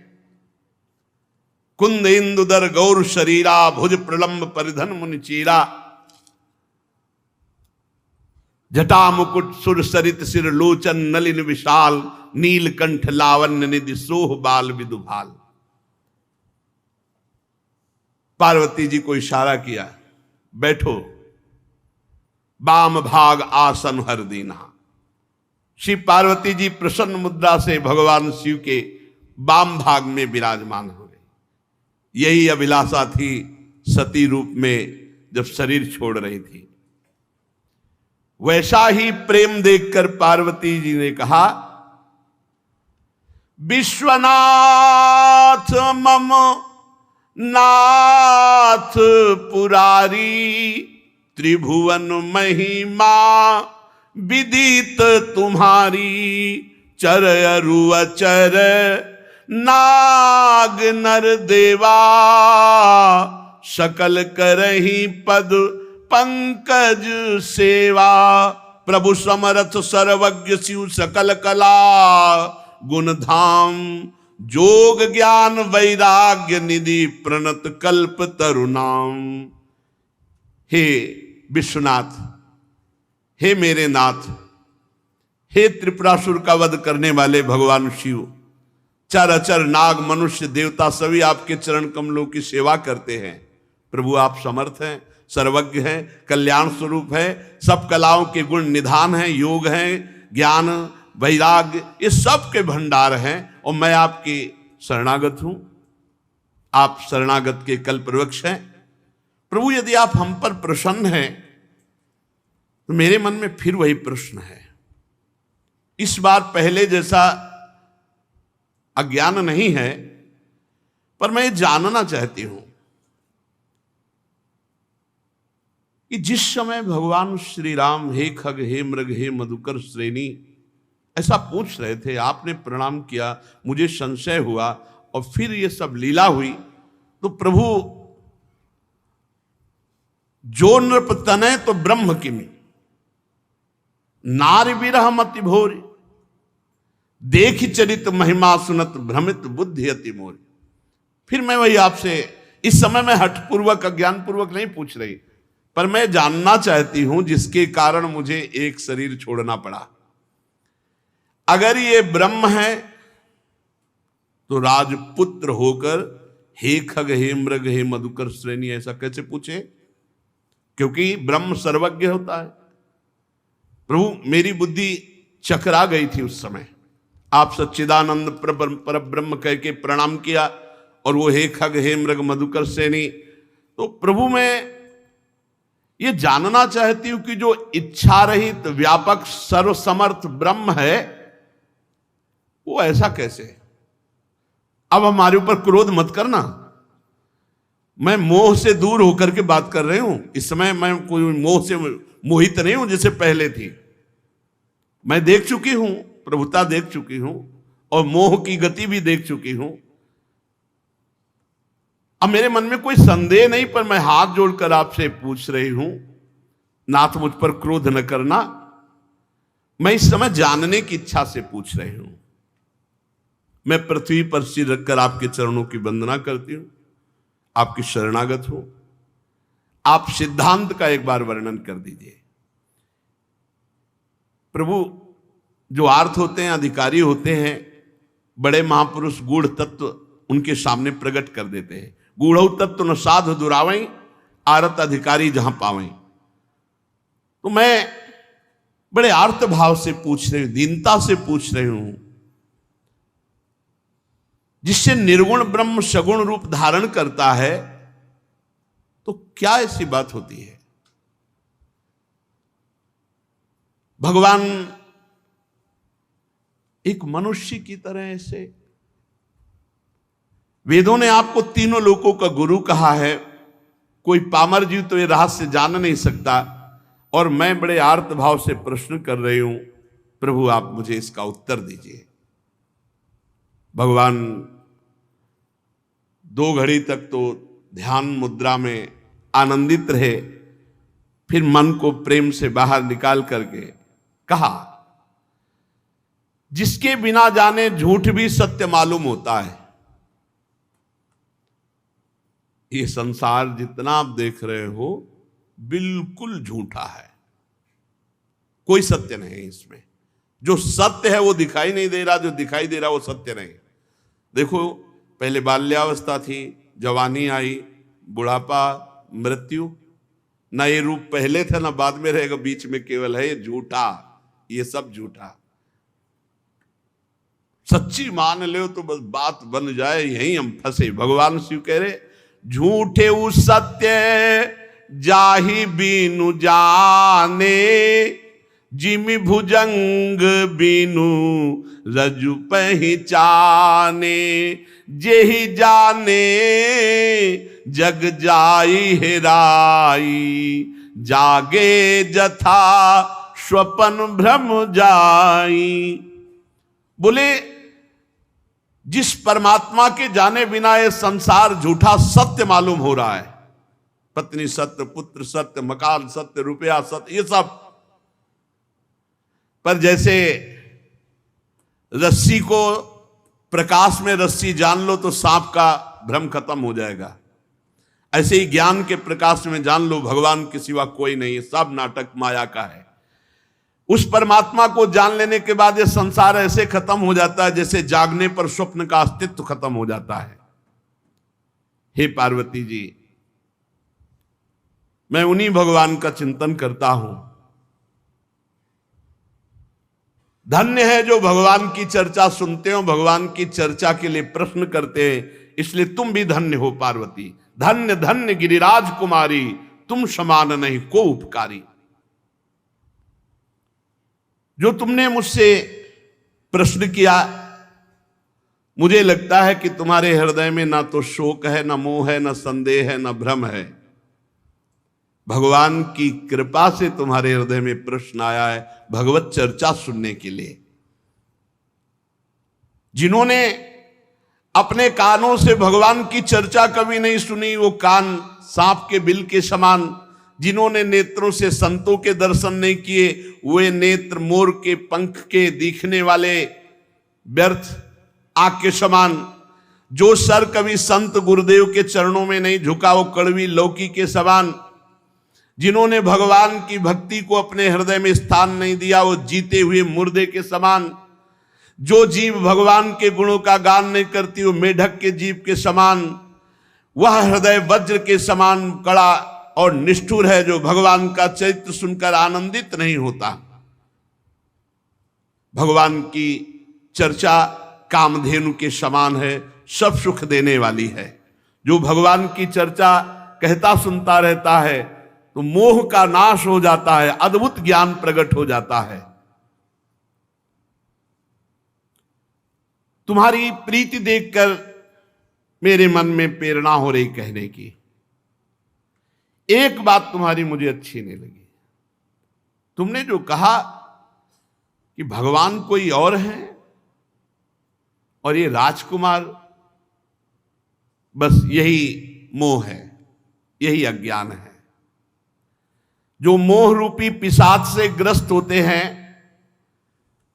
A: कुंद इंदुदर गौर शरीरा, भुज प्रलंब परिधन मुनि चीरा, जटा मुकुट सुर सरित सिर लोचन नलिन विशाल, नीलकंठ लावण्य निधि सोह बाल विदुभाल। पार्वती जी को इशारा किया, बैठो, बाम भाग आसन हर दीना। श्री पार्वती जी प्रसन्न मुद्रा से भगवान शिव के बाम भाग में विराजमान हो गई। यही अभिलाषा थी सती रूप में जब शरीर छोड़ रही थी। वैसा ही प्रेम देखकर पार्वती जी ने कहा, विश्वनाथ मम नाथ पुरारी, त्रिभुवन महिमा विदित तुम्हारी, चर अरु अचर नाग नर देवा, सकल करही पद पंकज सेवा। प्रभु समरथ सर्वज्ञ शिव सकल कला गुण धाम, जोग ज्ञान वैराग्य निधि प्रणत कल्प तरुणाम। हे विश्वनाथ, हे मेरे नाथ, हे त्रिपुरासुर का वध करने वाले भगवान शिव, चर अचर नाग मनुष्य देवता सभी आपके चरण कमलों की सेवा करते हैं। प्रभु आप समर्थ हैं, सर्वज्ञ हैं, कल्याण स्वरूप है, सब कलाओं के गुण निधान हैं, योग हैं, ज्ञान वैराग्य ये सब के भंडार हैं, और मैं आपकी शरणागत हूं। आप शरणागत के कल्प वृक्ष हैं। प्रभु यदि आप हम पर प्रसन्न हैं तो मेरे मन में फिर वही प्रश्न है। इस बार पहले जैसा अज्ञान नहीं है, पर मैं ये जानना चाहती हूं कि जिस समय भगवान श्री राम हे खग हे मृग हे मधुकर श्रेणी ऐसा पूछ रहे थे, आपने प्रणाम किया, मुझे संशय हुआ और फिर ये सब लीला हुई, तो प्रभु जो नृप तनय तो ब्रह्म किमि नारी विरह मति भोरी देख चरित महिमा सुनत भ्रमित बुद्धि अति मोरी। फिर मैं वही आपसे इस समय मैं हठपूर्वक अज्ञानपूर्वक नहीं पूछ रही, पर मैं जानना चाहती हूं जिसके कारण मुझे एक शरीर छोड़ना पड़ा। अगर ये ब्रह्म है तो राजपुत्र होकर हे खग हे मृग हे मधुकर श्रेणी ऐसा कैसे पूछे? क्योंकि ब्रह्म सर्वज्ञ होता है। प्रभु मेरी बुद्धि चकरा गई थी उस समय, आप सच्चिदानंद पर ब्रह्म कह के प्रणाम किया और वो हे खग हे मृग मधुकर श्रेणी। तो प्रभु मैं ये जानना चाहती हूं कि जो इच्छा रहित व्यापक सर्वसमर्थ ब्रह्म है वो ऐसा कैसे? अब हमारे ऊपर क्रोध मत करना, मैं मोह से दूर होकर के बात कर रही हूं। इस समय मैं कोई मोह से मोहित नहीं हूं जैसे पहले थी। मैं देख चुकी हूं, प्रभुता देख चुकी हूं और मोह की गति भी देख चुकी हूं। अब मेरे मन में कोई संदेह नहीं, पर मैं हाथ जोड़कर आपसे पूछ रही हूं, नाथ मुझ पर क्रोध न करना। मैं इस समय जानने की इच्छा से पूछ रही हूं। मैं पृथ्वी पर सिर रखकर आपके चरणों की वंदना करती हूं, आपकी शरणागत हूं। आप सिद्धांत का एक बार वर्णन कर दीजिए। प्रभु जो आर्थ होते हैं, अधिकारी होते हैं, बड़े महापुरुष गूढ़ तत्व उनके सामने प्रकट कर देते हैं। गूढ़ तत्व न साधु दुरावई आरत अधिकारी जहां पावई। तो मैं बड़े आर्त भाव से पूछ रही हूं, दीनता से पूछ रही हूं, जिससे निर्गुण ब्रह्म सगुण रूप धारण करता है, तो क्या ऐसी बात होती है? भगवान एक मनुष्य की तरह ऐसे, वेदों ने आपको तीनों लोकों का गुरु कहा है। कोई पामर जीव तो ये रहस्य जान नहीं सकता। और मैं बड़े आर्त भाव से प्रश्न कर रही हूं, प्रभु आप मुझे इसका उत्तर दीजिए। भगवान 2 घड़ी तक तो ध्यान मुद्रा में आनंदित रहे, फिर मन को प्रेम से बाहर निकाल करके कहा, जिसके बिना जाने झूठ भी सत्य मालूम होता है। ये संसार जितना आप देख रहे हो बिल्कुल झूठा है, कोई सत्य नहीं है इसमें। जो सत्य है वो दिखाई नहीं दे रहा, जो दिखाई दे रहा वो सत्य नहीं। देखो, पहले बाल्यावस्था थी, जवानी आई, बुढ़ापा, मृत्यु। ना ये रूप पहले था ना बाद में रहेगा, बीच में केवल है ये झूठा। ये सब झूठा। सच्ची मान लो तो बस बात बन जाए, यहीं हम फंसे। भगवान शिव कह रहे, झूठे उ सत्य जाहि बीनु जाने, जिमि भुजंग बीनु रजु पहचाने, जेहि जाने जग जाई हेराई, जागे जथा स्वपन भ्रम जाई। बोले जिस परमात्मा के जाने बिना ये संसार झूठा सत्य मालूम हो रहा है, पत्नी सत्य, पुत्र सत्य, मकान सत्य, रुपया सत्य, ये सब। पर जैसे रस्सी को प्रकाश में रस्सी जान लो तो सांप का भ्रम खत्म हो जाएगा, ऐसे ही ज्ञान के प्रकाश में जान लो भगवान के सिवा कोई नहीं है, सब नाटक माया का है। उस परमात्मा को जान लेने के बाद ये संसार ऐसे खत्म हो जाता है जैसे जागने पर स्वप्न का अस्तित्व खत्म हो जाता है। हे पार्वती जी, मैं उन्हीं भगवान का चिंतन करता हूं। धन्य है जो भगवान की चर्चा सुनते हो, भगवान की चर्चा के लिए प्रश्न करते हैं। इसलिए तुम भी धन्य हो पार्वती। धन्य धन्य गिरिराज कुमारी, तुम समान नहीं को उपकारी। जो तुमने मुझसे प्रश्न किया, मुझे लगता है कि तुम्हारे हृदय में ना तो शोक है, ना मोह है, ना संदेह है, ना भ्रम है। भगवान की कृपा से तुम्हारे हृदय में प्रश्न आया है भगवत चर्चा सुनने के लिए। जिन्होंने अपने कानों से भगवान की चर्चा कभी नहीं सुनी, वो कान सांप के बिल के समान। जिन्होंने नेत्रों से संतों के दर्शन नहीं किए, वे नेत्र मोर के पंख के दिखने वाले व्यर्थ आग के समान। जो सर कभी संत गुरुदेव के चरणों में नहीं झुका, वो कड़वी लौकी के समान। जिन्होंने भगवान की भक्ति को अपने हृदय में स्थान नहीं दिया, वो जीते हुए मुर्दे के समान। जो जीव भगवान के गुणों का गान नहीं करती, वो मेढक के जीव के समान। वह हृदय वज्र के समान कड़ा और निष्ठुर है, जो भगवान का चरित्र सुनकर आनंदित नहीं होता। भगवान की चर्चा कामधेनु के समान है, सब सुख देने वाली है। जो भगवान की चर्चा कहता सुनता रहता है तो मोह का नाश हो जाता है, अद्भुत ज्ञान प्रकट हो जाता है। तुम्हारी प्रीति देखकर मेरे मन में प्रेरणा हो रही कहने की। एक बात तुम्हारी मुझे अच्छी नहीं लगी। तुमने जो कहा कि भगवान कोई और है और ये राजकुमार, बस यही मोह है, यही अज्ञान है। जो मोह रूपी पिशाच से ग्रस्त होते हैं,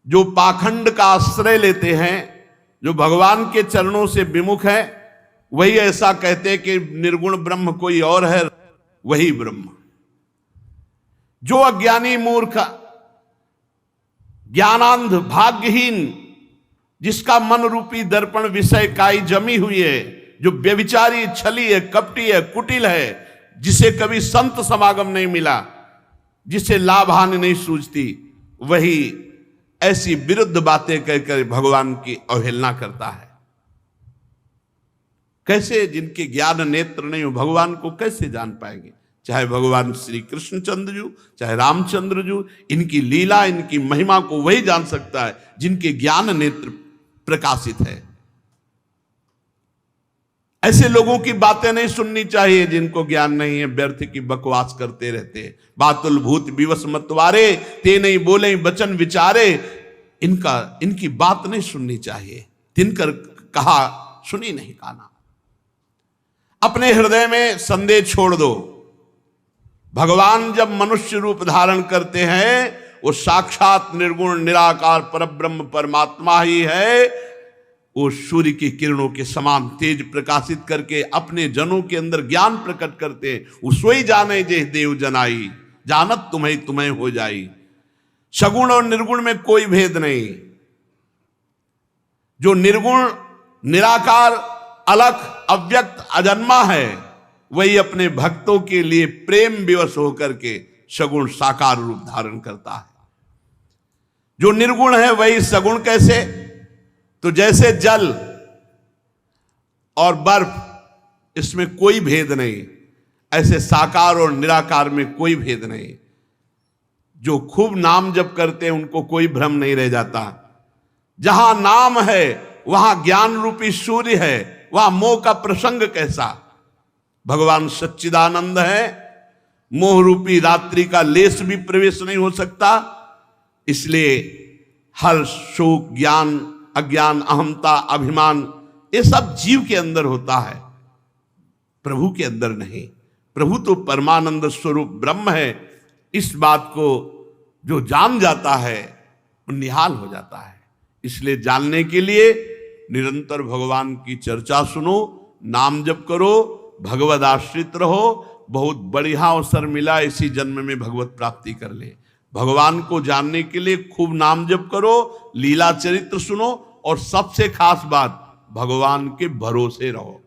A: जो पाखंड का आश्रय लेते हैं, जो भगवान के चरणों से विमुख है, वही ऐसा कहते कि निर्गुण ब्रह्म कोई और है, वही ब्रह्म। जो अज्ञानी मूर्ख ज्ञानांध भाग्यहीन, जिसका मन रूपी दर्पण विषय काई जमी हुई है, जो व्यभिचारी छली है, कपटी है, कुटिल है, जिसे कभी संत समागम नहीं मिला, जिसे लाभ हानि नहीं सूझती, वही ऐसी विरुद्ध बातें कहकर भगवान की अवहेलना करता है। कैसे जिनके ज्ञान नेत्र नहीं हो, भगवान को कैसे जान पाएंगे? चाहे भगवान श्री कृष्णचंद्र जी, चाहे रामचंद्र जी, इनकी लीला, इनकी महिमा को वही जान सकता है जिनके ज्ञान नेत्र प्रकाशित है। ऐसे लोगों की बातें नहीं सुननी चाहिए जिनको ज्ञान नहीं है, व्यर्थ की बकवास करते रहते। बातुल भूत विवश मतवारे, ते नहीं बोले बचन विचारे। इनकी बात नहीं सुननी चाहिए। तिनकर कहा सुनी नहीं काना। अपने हृदय में संदेह छोड़ दो। भगवान जब मनुष्य रूप धारण करते हैं, वो साक्षात निर्गुण निराकार परब्रह्म परमात्मा ही है। वो सूर्य की किरणों के समान तेज प्रकाशित करके अपने जनों के अंदर ज्ञान प्रकट करते हैं। वो सोई जाने जे देव जनाई, जानत तुम्हें तुम्हें हो जाई। सगुण और निर्गुण में कोई भेद नहीं। जो निर्गुण निराकार अलख अव्यक्त अजन्मा है, वही अपने भक्तों के लिए प्रेम विवश होकर के सगुण साकार रूप धारण करता है। जो निर्गुण है वही सगुण। कैसे? तो जैसे जल और बर्फ, इसमें कोई भेद नहीं, ऐसे साकार और निराकार में कोई भेद नहीं। जो खूब नाम जप करते हैं उनको कोई भ्रम नहीं रह जाता। जहां नाम है वहां ज्ञान रूपी सूर्य है, वहां मोह का प्रसंग कैसा? भगवान सच्चिदानंद है, मोह रूपी रात्रि का लेस भी प्रवेश नहीं हो सकता। इसलिए हर शोक, ज्ञान, अज्ञान, अहमता, अभिमान, ये सब जीव के अंदर होता है, प्रभु के अंदर नहीं। प्रभु तो परमानंद स्वरूप ब्रह्म है। इस बात को जो जान जाता है वो निहाल हो जाता है। इसलिए जानने के लिए निरंतर भगवान की चर्चा सुनो, नाम जप करो, भगवद आश्रित रहो। बहुत बढ़िया अवसर मिला, इसी जन्म में भगवत प्राप्ति कर ले। भगवान को जानने के लिए खूब नाम जप करो, लीला चरित्र सुनो, और सबसे खास बात, भगवान के भरोसे रहो।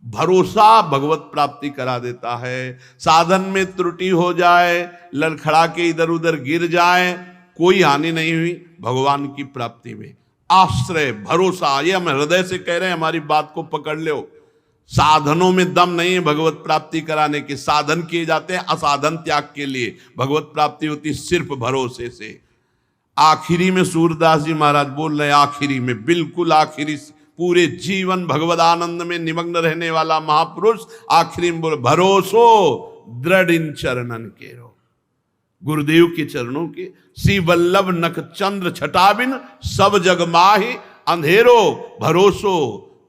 A: भरोसा भगवत प्राप्ति करा देता है। साधन में त्रुटि हो जाए, लड़खड़ा के इधर उधर गिर जाए, कोई हानि नहीं हुई भगवान की प्राप्ति में। आश्रय, भरोसा, ये हम हृदय से कह रहे हैं, हमारी बात को पकड़ लो। साधनों में दम नहीं है भगवत प्राप्ति कराने के, साधन किए जाते हैं असाधन त्याग के लिए, भगवत प्राप्ति होती सिर्फ भरोसे से। आखिरी में सूरदास जी महाराज बोल रहे, आखिरी में, बिल्कुल आखिरी, पूरे जीवन भगवद आनंद में निमग्न रहने वाला महापुरुष आखिरी में बोले, भरोसो दृढ़ इन चरणन के रो, गुरुदेव के चरणों के, श्री वल्लभ नख चंद्र छटाबिन सब जग माहि अंधेरो, भरोसो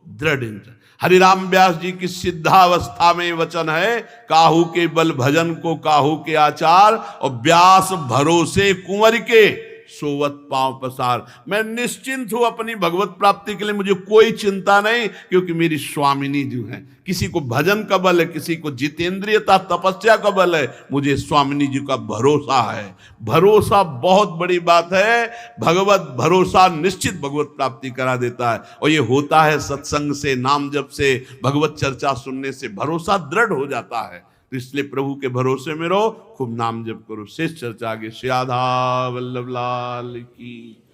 A: दृढ़ इन। हरिराम व्यास जी की सिद्धावस्था में वचन है, काहू के बल भजन को काहू के आचार, और व्यास भरोसे कुंवर के सोवत पांव पसार। मैं निश्चिंत हूं अपनी भगवत प्राप्ति के लिए, मुझे कोई चिंता नहीं, क्योंकि मेरी स्वामिनी जो है, किसी को भजन का बल है, किसी को जितेंद्रियता तपस्या का बल है, मुझे स्वामिनी जी का भरोसा है। भरोसा बहुत बड़ी बात है, भगवत भरोसा निश्चित भगवत प्राप्ति करा देता है, और ये होता है सत्संग से, नाम जप से, भगवत चर्चा सुनने से भरोसा दृढ़ हो जाता है। तो इसलिए प्रभु के भरोसे में रहो, खूब नाम जप करो। शेष चर्चा आगे। श्री राधा वल्लभ लाल की।